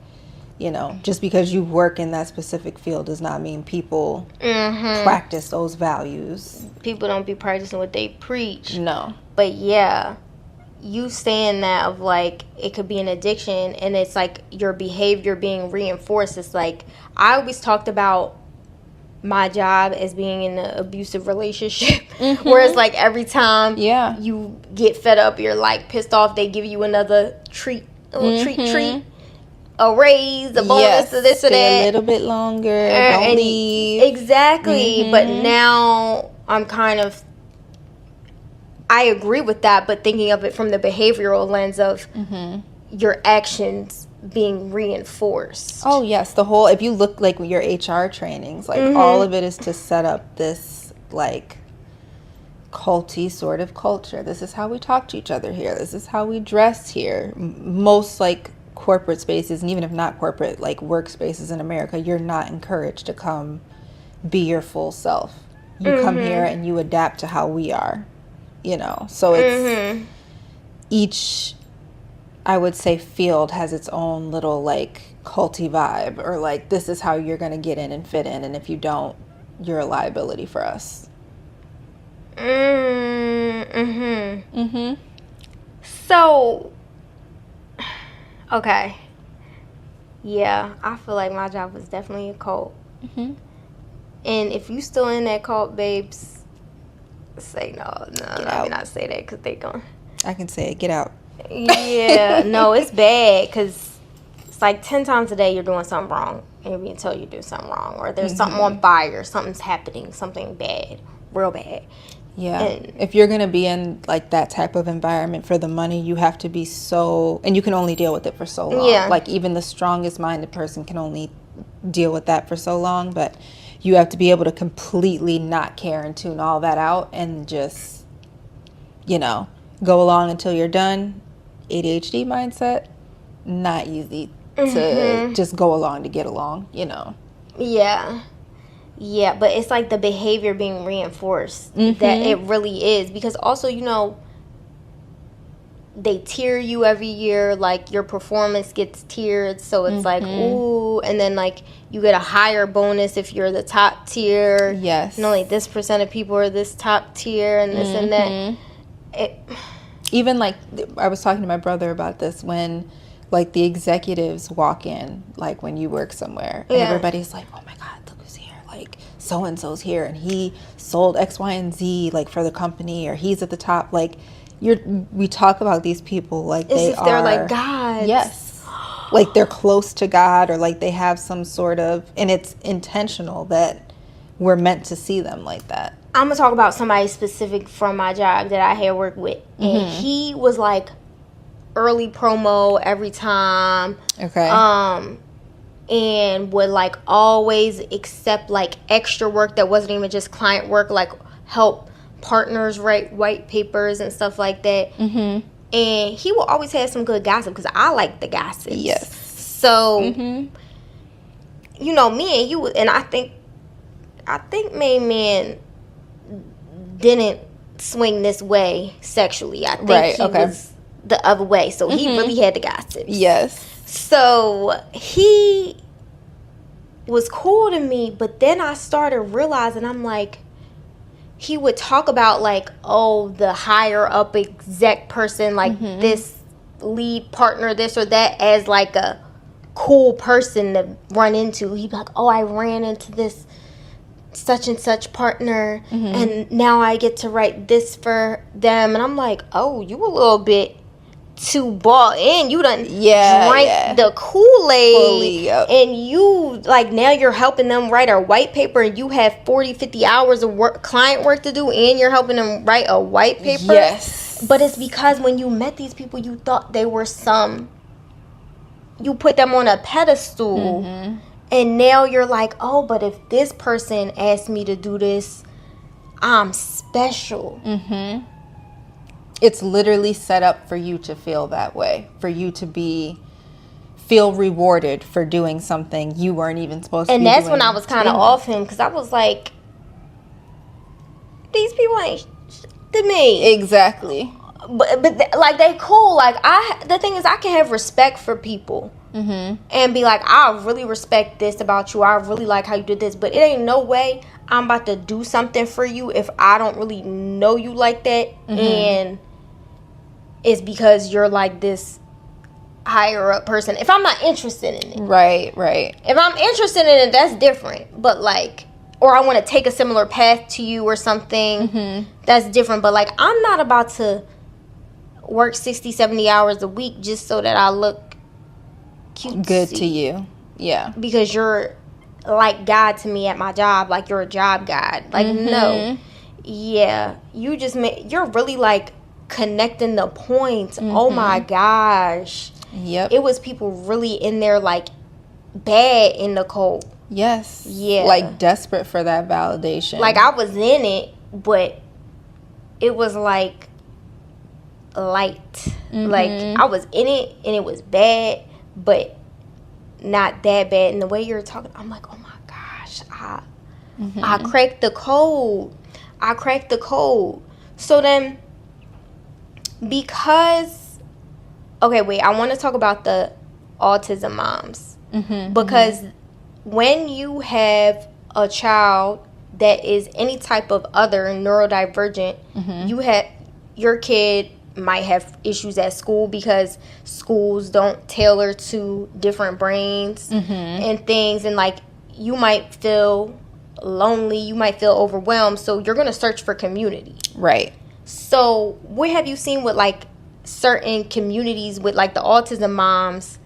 you know, just because you work in that specific field does not mean people practice those values. People don't be practicing what they preach. No. But yeah, you saying that of like it could be an addiction, and it's like your behavior being reinforced. It's like I always talked about my job as being in an abusive relationship, where it's like every time you get fed up, you're like pissed off, they give you another treat, a little treat, a raise, a bonus, to this or that. Stay a little bit longer, don't leave. Exactly. But now I'm kind of, I agree with that, but thinking of it from the behavioral lens of your actions being reinforced. Oh yes, the whole, if you look like your HR trainings, like all of it is to set up this like culty sort of culture. This is how we talk to each other here. This is how we dress here. Most like corporate spaces, and even if not corporate, like workspaces in America, you're not encouraged to come be your full self. You come here and you adapt to how we are, you know. So it's each, I would say, field has its own little like culty vibe, or like this is how you're going to get in and fit in, and if you don't, you're a liability for us. So, okay, yeah, I feel like my job was definitely a cult. And if you still in that cult, babes, say no, let me not say that, because they going. I can say it. Get out. Yeah, no, it's bad, because it's like 10 times a day you're doing something wrong, and you're being told you do something wrong, or there's something on fire, something's happening, something bad, real bad. Yeah, and if you're going to be in like that type of environment for the money, you have to be so, and you can only deal with it for so long. Yeah. Like even the strongest minded person can only deal with that for so long, but you have to be able to completely not care and tune all that out and just, you know, go along until you're done. ADHD mindset, not easy to just go along to get along, you know. Yeah, but it's like the behavior being reinforced that it really is, because also, you know, they tier you every year, like your performance gets tiered, so it's like, ooh, and then like you get a higher bonus if you're the top tier. Yes. And only this percent of people are this top tier and this and that. Even like, I was talking to my brother about this, when like the executives walk in, like when you work somewhere, and everybody's like, oh my God, look who's here. Like so-and-so's here and he sold X, Y, and Z like for the company, or he's at the top. Like we talk about these people like they're like gods. Yes. Like they're close to God, or like they have some sort of, and it's intentional that we're meant to see them like that. I'm gonna talk about somebody specific from my job that I had worked with, and he was like early promo every time. Okay. And would like always accept like extra work that wasn't even just client work, like help partners write white papers and stuff like that. And he will always have some good gossip, because I like the gossip. Yes. So, you know, me and you, and I think main man didn't swing this way sexually. I think he was the other way. So he really had the gossip. Yes. So he was cool to me, but then I started realizing, I'm like, he would talk about like, oh, the higher up exec person, like this lead partner, this or that, as like a cool person to run into. He'd be like, oh, I ran into this such and such partner, and now I get to write this for them. And I'm like, oh, you a little bit too bought in. You done drank the Kool-Aid, and you, like, now you're helping them write a white paper, and you have 40-50 hours of client work to do, and you're helping them write a white paper. Yes. But it's because when you met these people, you thought they were you put them on a pedestal. And now you're like, oh, but if this person asked me to do this, I'm special. It's literally set up for you to feel that way, for you to feel rewarded for doing something you weren't even supposed to be doing. And that's when I was kind of off him, because I was like, these people ain't to me. Exactly. But like, they cool. Like, the thing is, I can have respect for people. And be like, I really respect this about you. I really like how you did this. But it ain't no way I'm about to do something for you if I don't really know you like that. And it's because you're like this higher up person. If I'm not interested in it. Right. If I'm interested in it, that's different. But like, or I want to take a similar path to you or something, that's different. But like, I'm not about to work 60, 70 hours a week just so that I look cute, good to you. Yeah, because you're like God to me at my job. Like, you're a job god. Like, no. Yeah, you just you're really like connecting the points. Oh my gosh. Yep. It was people really in there like bad in the cold. Yes. Yeah, like desperate for that validation. Like, I was in it, but it was like light. Like, I was in it and it was bad, but not that bad. And the way you're talking, I'm like, oh my gosh, I cracked the code. So then, because, okay, wait, I want to talk about the autism moms. Because when you have a child that is any type of other neurodivergent, your kid might have issues at school because schools don't tailor to different brains and things, and like, you might feel lonely, you might feel overwhelmed, so you're going to search for community. Right. So what have you seen with like certain communities with like the autism moms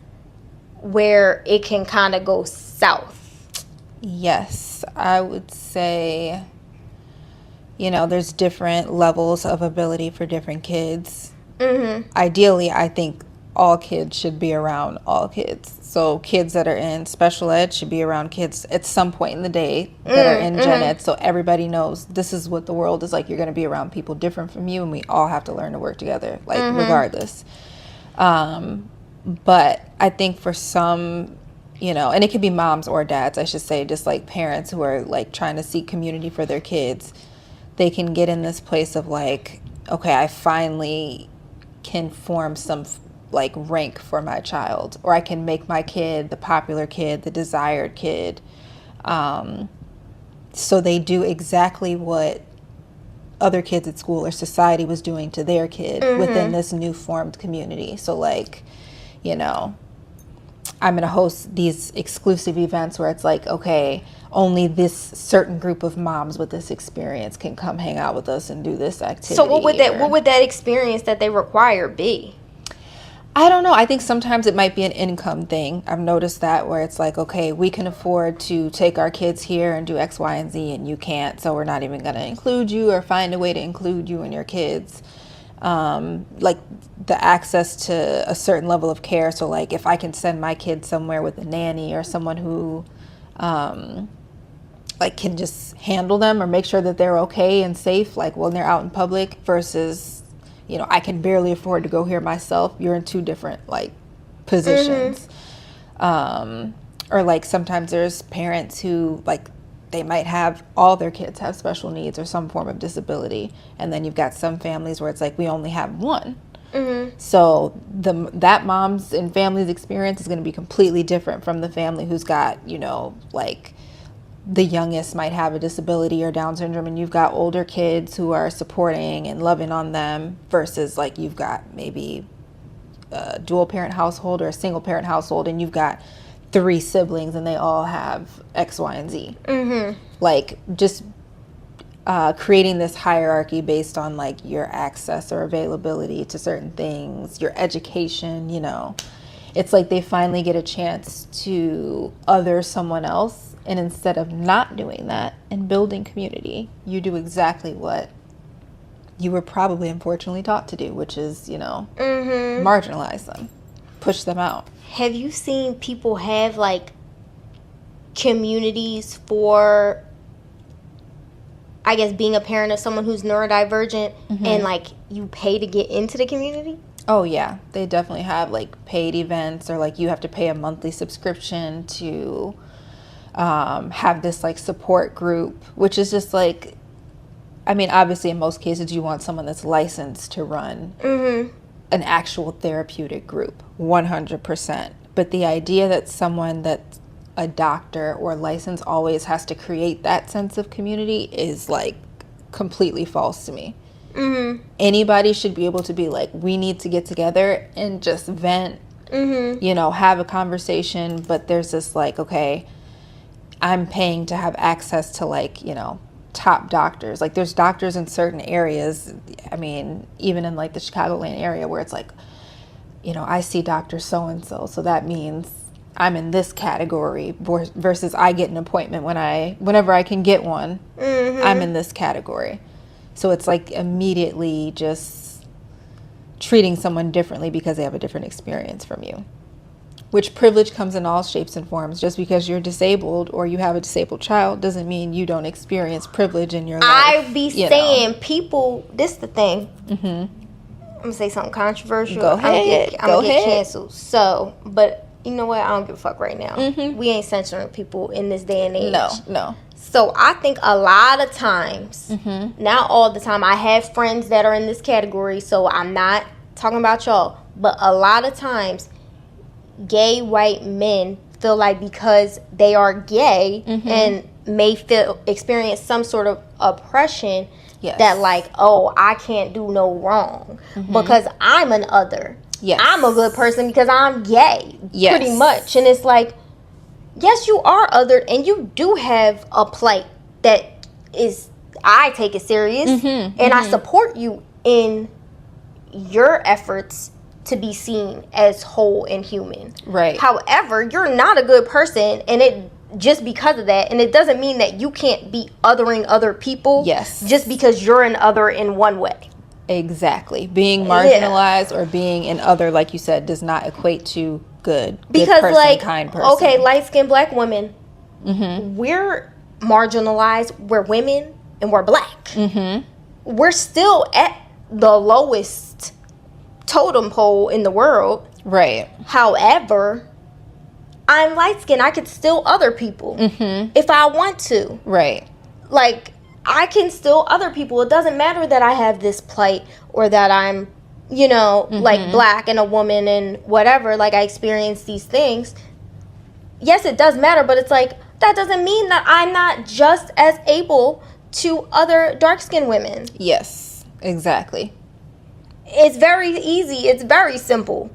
where it can kind of go south? Yes, I would say, there's different levels of ability for different kids. Ideally, I think all kids should be around all kids. So kids that are in special ed should be around kids at some point in the day that are in gen ed, so everybody knows this is what the world is like. You're going to be around people different from you, and we all have to learn to work together, like, regardless. But I think for some, and it could be moms or dads, I should say, just like parents who are like trying to seek community for their kids, they can get in this place of like, okay, I finally can form some like rank for my child, or I can make my kid the popular kid, the desired kid. So they do exactly what other kids at school or society was doing to their kid within this new formed community. So like, I'm going to host these exclusive events where it's like, okay, only this certain group of moms with this experience can come hang out with us and do this activity. So what would that experience that they require be? I don't know. I think sometimes it might be an income thing. I've noticed that, where it's like, okay, we can afford to take our kids here and do X, Y, and Z, and you can't, so we're not even going to include you or find a way to include you and your kids. Like the access to a certain level of care. So like, if I can send my kid somewhere with a nanny or someone who like can just handle them or make sure that they're okay and safe, like when they're out in public, versus, I can barely afford to go here myself. You're in two different like positions. Or like sometimes there's parents who like, they might have all their kids have special needs or some form of disability, and then you've got some families where it's like, we only have one. So that mom's and family's experience is going to be completely different from the family who's got, like the youngest might have a disability or Down syndrome, and you've got older kids who are supporting and loving on them, versus like you've got maybe a dual parent household or a single parent household, and you've got 3 siblings and they all have X, Y, and Z. Like, just creating this hierarchy based on like your access or availability to certain things, your education, you know. It's like they finally get a chance to other someone else, and instead of not doing that and building community, you do exactly what you were probably unfortunately taught to do, which is, you know, marginalize them, push them out. Have you seen people have like communities for, I guess, being a parent of someone who's neurodivergent, and like you pay to get into the community? Oh yeah, they definitely have like paid events, or like you have to pay a monthly subscription to have this like support group, which is just like, I mean, obviously in most cases you want someone that's licensed to run an actual therapeutic group, 100%. But the idea that someone that's a doctor or licensed always has to create that sense of community is like completely false to me. Anybody should be able to be like, we need to get together and just vent, you know, have a conversation. But there's this like, okay, I'm paying to have access to like, you know, top doctors. Like there's doctors in certain areas, I mean, even in like the Chicagoland area, where it's like, you know, I see Dr. So-and-so, so that means I'm in this category, versus I get an appointment whenever I can get one, I'm in this category. So it's like immediately just treating someone differently because they have a different experience from you. Which privilege comes in all shapes and forms. Just because you're disabled or you have a disabled child doesn't mean you don't experience privilege in your life. I be saying, people, this the thing. I'm going to say something controversial. Go ahead. I'm going to get canceled. So, but you know what? I don't give a fuck right now. We ain't censoring people in this day and age. No. So I think a lot of times, not all the time, I have friends that are in this category, so I'm not talking about y'all, but a lot of times, gay white men feel like because they are gay and may experience some sort of oppression, that like, oh, I can't do no wrong because I'm an other. I'm a good person because I'm gay, pretty much. And it's like, yes, you are othered, and you do have a plight that is, I take it serious, and I support you in your efforts to be seen as whole and human. Right. However, you're not a good person, and it just because of that, and it doesn't mean that you can't be othering other people. Just because you're an other in one way. Exactly. Being marginalized or being an other, like you said, does not equate to good person, like, kind person. Okay, light-skinned black women, we're marginalized, we're women, and we're black. We're still at the lowest totem pole in the world. Right. However, I'm light-skinned. I could still other people if I want to. Right. Like, I can still other people. It doesn't matter that I have this plight or that I'm, you know, like black and a woman and whatever. Like, I experience these things. Yes, it does matter, but it's like, that doesn't mean that I'm not just as able to other dark-skinned women. Yes, exactly. It's very easy. It's very simple.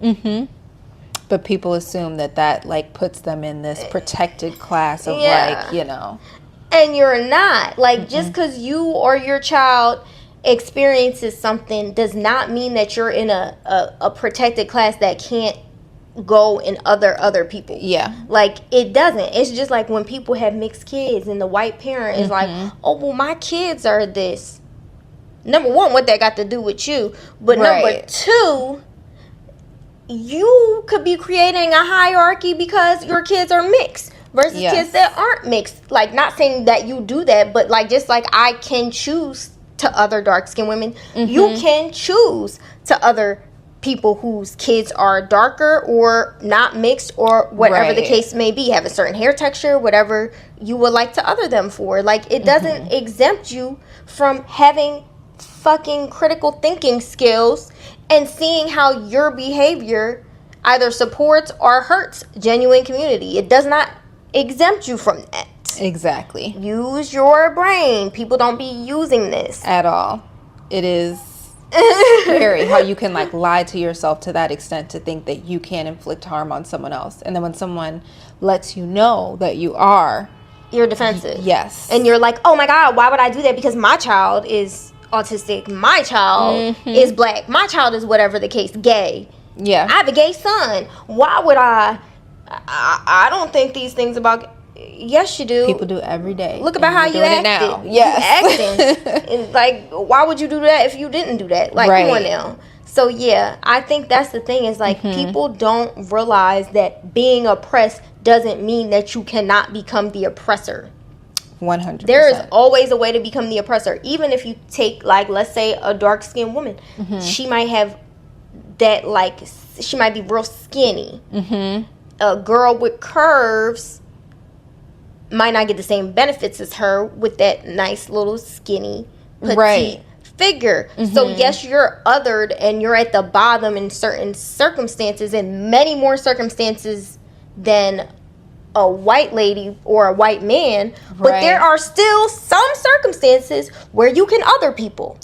But people assume that like puts them in this protected class of like, you know. And you're not. Like, just because you or your child experiences something does not mean that you're in a protected class that can't go in other people. Like, it doesn't. It's just like when people have mixed kids and the white parent is like, oh, well, my kids are this. Number one, what that got to do with you. But number two, you could be creating a hierarchy because your kids are mixed versus kids that aren't mixed. Like, not saying that you do that, but like, just like I can choose to other dark-skinned women, you can choose to other people whose kids are darker or not mixed or whatever the case may be, have a certain hair texture, whatever you would like to other them for. Like, it doesn't exempt you from having fucking critical thinking skills and seeing how your behavior either supports or hurts genuine community. It does not exempt you from that. Exactly. Use your brain. People don't be using this at all. It is scary how you can like lie to yourself to that extent to think that you can inflict harm on someone else. And then when someone lets you know that you are, you're defensive. Yes. And you're like, oh my God, why would I do that? Because my child is autistic. My child is black. My child is whatever the case, gay. Yeah. I have a gay son. Why would I don't think these things about... Yes, you do. People do every day. Look about how you acted. Now. Yes. You acting. And like, why would you do that if you didn't do that? Like, come on now. So yeah, I think that's the thing is like people don't realize that being oppressed doesn't mean that you cannot become the oppressor. 100%. There is always a way to become the oppressor. Even if you take, like, let's say a dark-skinned woman. She might have that, like, she might be real skinny. A girl with curves might not get the same benefits as her with that nice little skinny petite figure. So yes, you're othered and you're at the bottom in certain circumstances, and many more circumstances than a white lady or a white man, but there are still some circumstances where you can other people.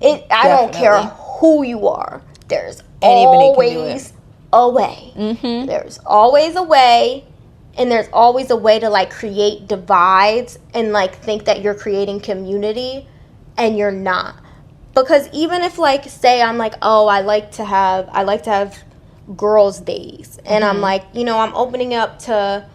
I don't care who you are. There's always a way. There's always a way, and there's always a way to like create divides and like think that you're creating community, and you're not. Because even if like say I'm like, oh, I like to have girls' days, and I'm like, you know, I'm opening up to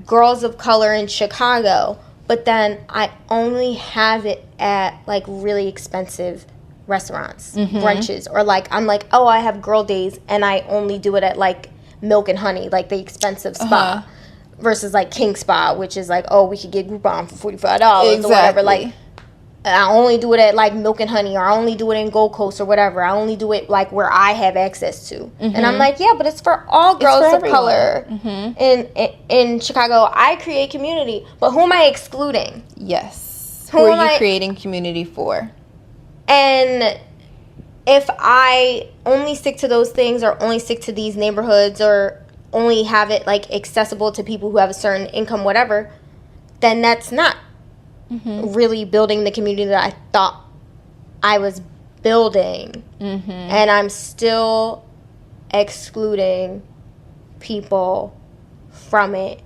girls of color in Chicago, but then I only have it at like really expensive restaurants, brunches, or like I'm like, oh, I have girl days and I only do it at like Milk and Honey, like the expensive spa, versus like King Spa, which is like, oh, we could get Groupon for $45 or whatever. Like I only do it at like Milk and Honey, or I only do it in Gold Coast or whatever. I only do it like where I have access to. And I'm like, yeah, but it's for all girls of color in Chicago. I create community, but who am I excluding? Yes. Who are you creating community for? And if I only stick to those things, or only stick to these neighborhoods, or only have it like accessible to people who have a certain income, whatever, then that's not really building the community that I thought I was building. And I'm still excluding people from it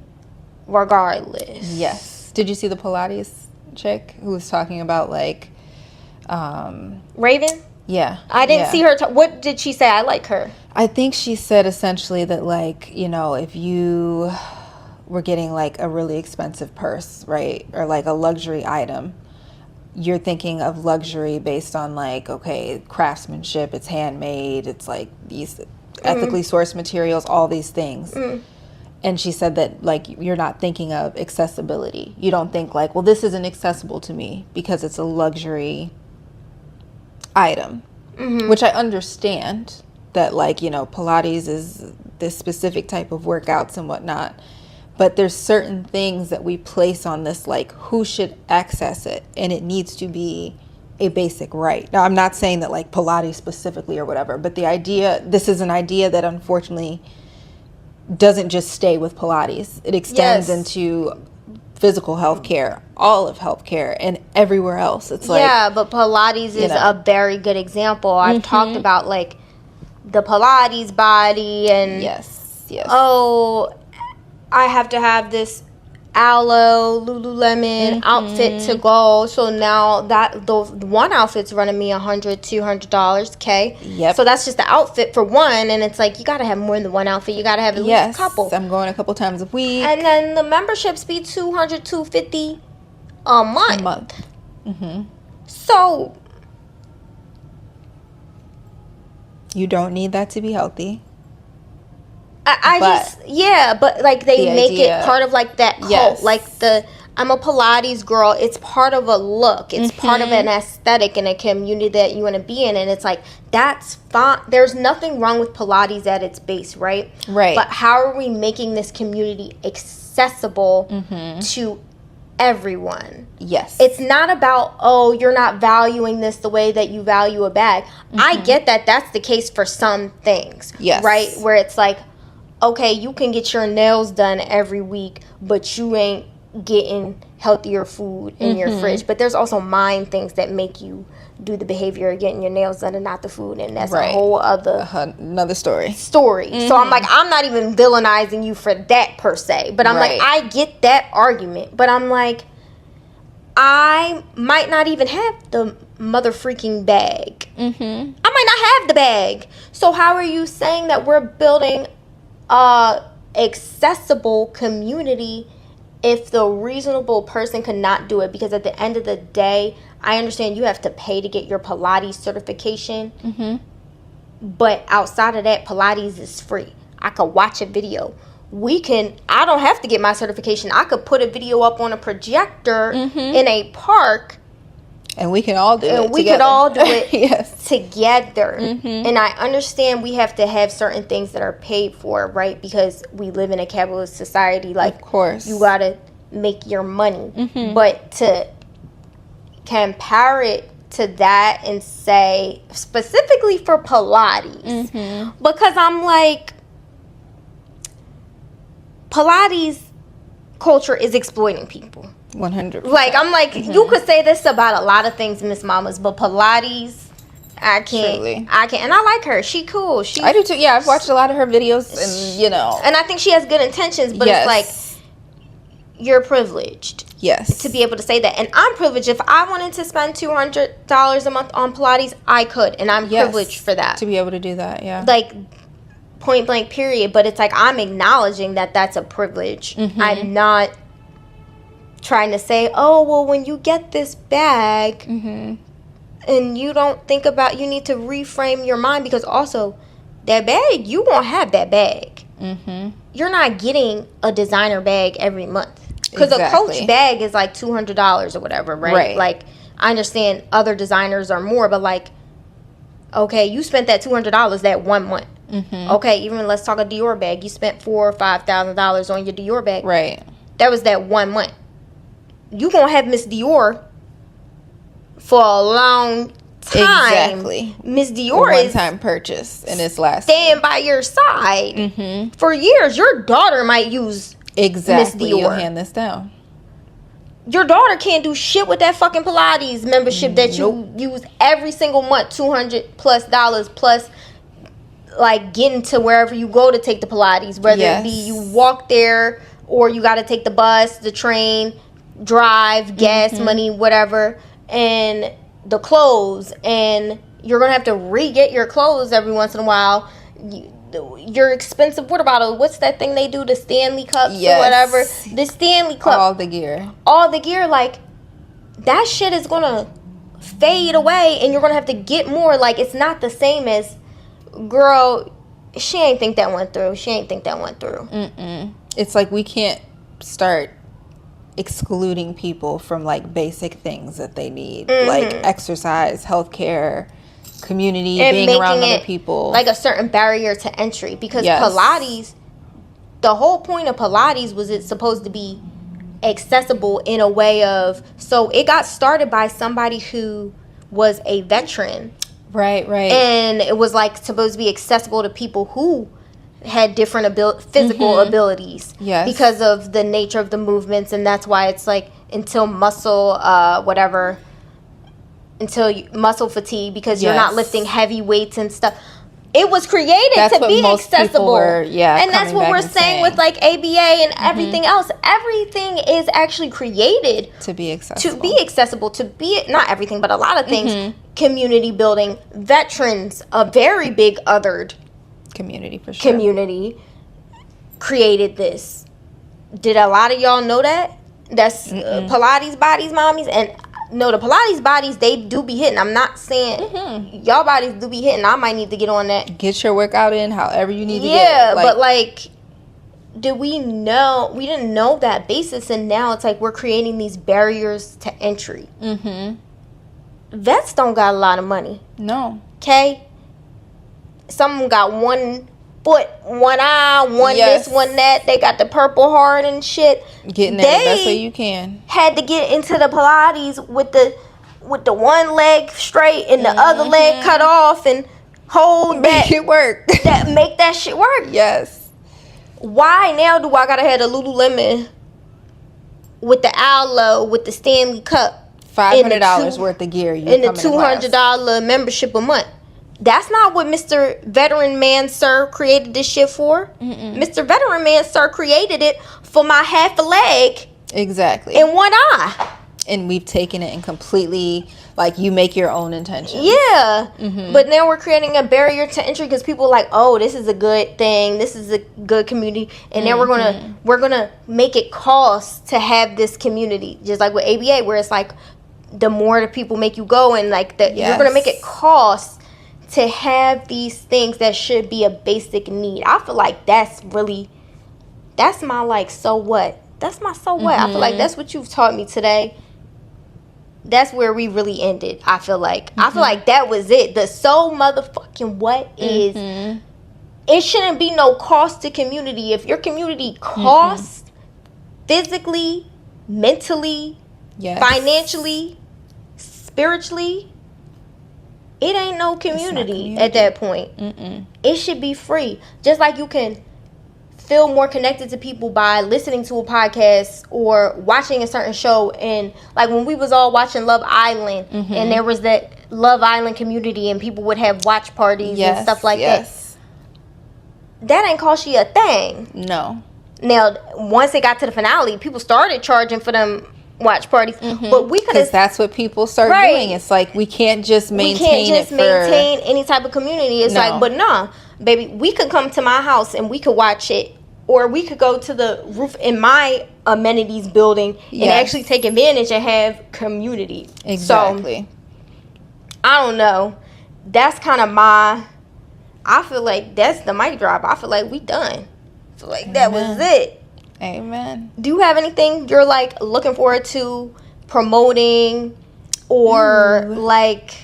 regardless. Yes. Did you see the Pilates chick who was talking about like Raven? Yeah. I didn't see her. What did she say? I like her. I think she said essentially that like, you know, if you were getting like a really expensive purse, right, or like a luxury item, you're thinking of luxury based on like, okay, craftsmanship, it's handmade, it's like these ethically sourced materials, all these things. And she said that like you're not thinking of accessibility. You don't think like, well, this isn't accessible to me because it's a luxury item, which I understand that like, you know, Pilates is this specific type of workouts and whatnot. But there's certain things that we place on this, like who should access it, and it needs to be a basic right. Now, I'm not saying that like Pilates specifically or whatever, but the idea, this is an idea that unfortunately doesn't just stay with Pilates. It extends into physical health care, all of healthcare, and everywhere else. It's like, yeah, but Pilates is a very good example. I've talked about like the Pilates body and oh, I have to have this Aloe Lululemon outfit to go. So now that the one outfit's running me $100-$200. Okay. Yep. So that's just the outfit for one, and it's like you gotta have more than one outfit. You gotta have at least a couple. I'm going a couple times a week. And then the memberships be $200-$250 a month. So you don't need that to be healthy. But like they make it part of like that cult, like I'm a Pilates girl. It's part of a look. It's part of an aesthetic and a community that you want to be in. And it's like, that's fine. There's nothing wrong with Pilates at its base, right? Right. But how are we making this community accessible to everyone? Yes. It's not about, oh, you're not valuing this the way that you value a bag. I get that that's the case for some things. Yes. Right? Where it's like, okay, you can get your nails done every week, but you ain't getting healthier food in your fridge, but there's also mind things that make you do the behavior of getting your nails done and not the food, and that's a whole other another story. So I'm like, I'm not even villainizing you for that per se, but I'm like, I get that argument, but I'm like, I might not even have the mother freaking bag. I might not have the bag. So how are you saying that we're building a accessible community if the reasonable person cannot do it? Because at the end of the day, I understand you have to pay to get your Pilates certification, but outside of that, Pilates is free. I could watch a video. I don't have to get my certification. I could put a video up on a projector in a park, and we can all do it. We could all do it yes. together. And I understand we have to have certain things that are paid for, right? Because we live in a capitalist society. Like, of course, you gotta make your money. But to compare it to that and say specifically for Pilates, because I'm like, Pilates culture is exploiting people. 100%. Like, I'm like, you could say this about a lot of things, Miss Mamas, but Pilates, I can't. Truly. I can't. And I like her. She cool. I do too. Yeah, I've watched a lot of her videos, and and I think she has good intentions, but it's like, you're privileged. Yes. To be able to say that. And I'm privileged. If I wanted to spend $200 a month on Pilates, I could, and I'm privileged for that. To be able to do that, yeah. Like, point blank period. But it's like, I'm acknowledging that that's a privilege. I'm not trying to say, oh, well, when you get this bag and you don't think about, you need to reframe your mind, because also that bag, you won't have that bag. You're not getting a designer bag every month, because a Coach bag is like $200 or whatever, right? Like, I understand other designers are more, but like, okay, you spent that $200 that 1 month. Okay, even let's talk a Dior bag. You spent $4,000 or $5,000 on your Dior bag. Right. That was that 1 month. You gonna have Miss Dior for a long time. Exactly. Miss Dior is one-time purchase, and it's last. Stand by your side for years. Your daughter might use Miss Dior. You'll hand this down. Your daughter can't do shit with that fucking Pilates membership that you use every single month, $200+ plus, like, getting to wherever you go to take the Pilates, whether it be you walk there or you got to take the bus, the train, drive, gas money, whatever, and the clothes, and you're gonna have to re-get your clothes every once in a while. Your expensive water bottle, what's that thing they do, the Stanley cups or whatever, the Stanley cup, all the gear, like, that shit is gonna fade away, and you're gonna have to get more. Like, it's not the same as, girl, she ain't think that went through. It's like we can't start excluding people from, like, basic things that they need, like exercise, healthcare, community, and being around other people, like a certain barrier to entry. Because Pilates, the whole point of Pilates was it's supposed to be accessible in a way of, so it got started by somebody who was a veteran, right, and it was like supposed to be accessible to people who had different physical abilities, because of the nature of the movements. And that's why it's like, until muscle fatigue, because you're not lifting heavy weights and stuff. It was created to be accessible. And that's what we're saying with, like, ABA and everything else. Everything is actually created to be accessible. Not everything, but a lot of things. Community building, veterans, a very big othered community, for sure. Community created this. Did a lot of y'all know that? That's Pilates bodies, mommies. And no, the Pilates bodies, they do be hitting. I'm not saying y'all bodies do be hitting. I might need to get on that. Get your workout in however you need to get it. Yeah, but like, did we know? We didn't know that basis, and now it's like we're creating these barriers to entry. Vets don't got a lot of money. No. Okay? Some of them got 1 foot, 1 eye, one this, one that. They got the Purple Heart and shit. Getting there the best way you can. Had to get into the Pilates with the one leg straight and the other leg cut off and hold make it work. Make that shit work. Yes. Why now do I gotta have the Lululemon with the Aloe, with the Stanley Cup, $500 worth of gear, and the $200 membership a month. That's not what Mr. Veteran Man Sir created this shit for. Mr. Veteran Man Sir created it for my half a leg. Exactly. And one eye. And we've taken it and completely, like, you make your own intentions. Yeah. But now we're creating a barrier to entry because people are like, oh, this is a good thing. This is a good community. And now we're gonna make it cost to have this community. Just like with ABA, where it's like, the more the people make you go, and like that, you're gonna make it cost to have these things that should be a basic need. I feel like that's my like, so what? That's my so what. I feel like that's what you've taught me today. That's where we really ended. I feel like that was it. The so motherfucking what is, it shouldn't be no cost to community. If your community costs physically, mentally, financially, spiritually, it ain't no community at that point. It should be free. Just like you can feel more connected to people by listening to a podcast or watching a certain show. And like when we was all watching Love Island, and there was that Love Island community, and people would have watch parties and stuff like that. That ain't cost you a thing. No. Now, once it got to the finale, people started charging for them watch parties, but we could, because that's what people start doing. It's like we can't just maintain any type of community. It's like, but nah, baby, we could come to my house and we could watch it, or we could go to the roof in my amenities building and actually take advantage and have community. Exactly. So, I don't know. That's kind of I feel like that's the mic drop. I feel like we done. I feel like that was it. Amen. Do you have anything you're like looking forward to promoting or like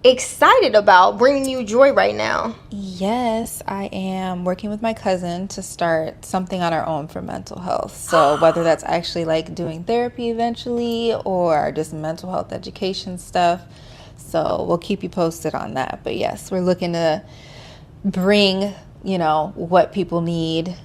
excited about bringing you joy right now? Yes, I am working with my cousin to start something on our own for mental health. So whether that's actually like doing therapy eventually or just mental health education stuff. So we'll keep you posted on that. But yes, we're looking to bring, what people need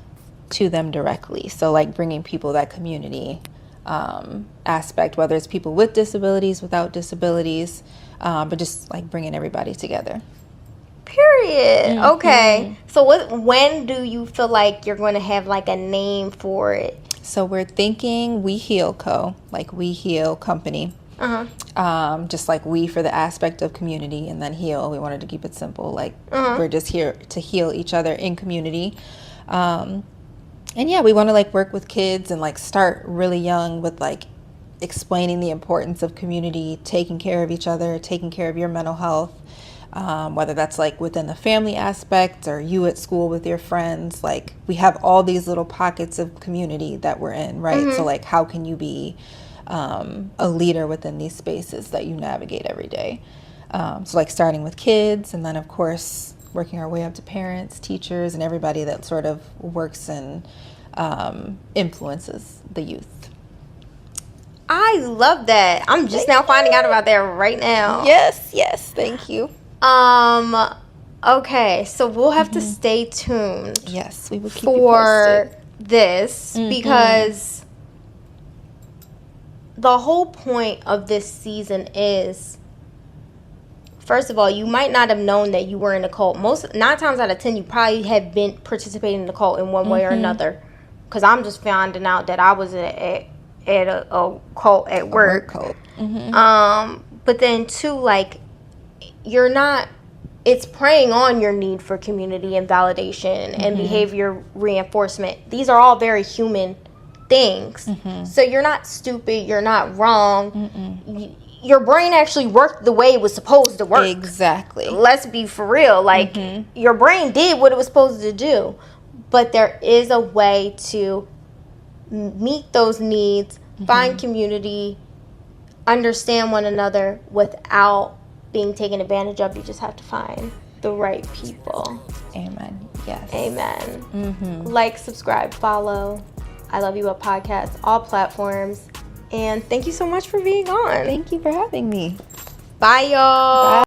to them directly. So like bringing people that community aspect, whether it's people with disabilities, without disabilities, but just like bringing everybody together. Period. Okay. So when do you feel like you're going to have like a name for it? So we're thinking We Heal Co., like We Heal Company. Just like we for the aspect of community, and then heal. We wanted to keep it simple. Like we're just here to heal each other in community. And yeah, we want to like work with kids and like start really young with like explaining the importance of community, taking care of each other, taking care of your mental health, whether that's like within the family aspect or you at school with your friends. Like we have all these little pockets of community that we're in, right? So like how can you be a leader within these spaces that you navigate every day? So like starting with kids, and then of course working our way up to parents, teachers, and everybody that sort of works and influences the youth. I love that. I'm just now finding out about that right now. Yes, thank you. Okay, so we'll have to stay tuned. Yes, we will keep for you posted. This because the whole point of this season is, first of all, you might not have known that you were in a cult. 9 times out of 10, you probably have been participating in the cult in one way or another. Because I'm just finding out that I was at a cult at work. Cult. But then too, like, you're not. It's preying on your need for community and validation and behavior reinforcement. These are all very human things. So you're not stupid. You're not wrong. Your brain actually worked the way it was supposed to work. Exactly. Let's be for real. Like, your brain did what it was supposed to do. But there is a way to meet those needs, find community, understand one another without being taken advantage of. You just have to find the right people. Amen. Yes. Amen. Like, subscribe, follow I Love You Up podcast, all platforms. And thank you so much for being on. Thank you for having me. Bye, y'all. Bye.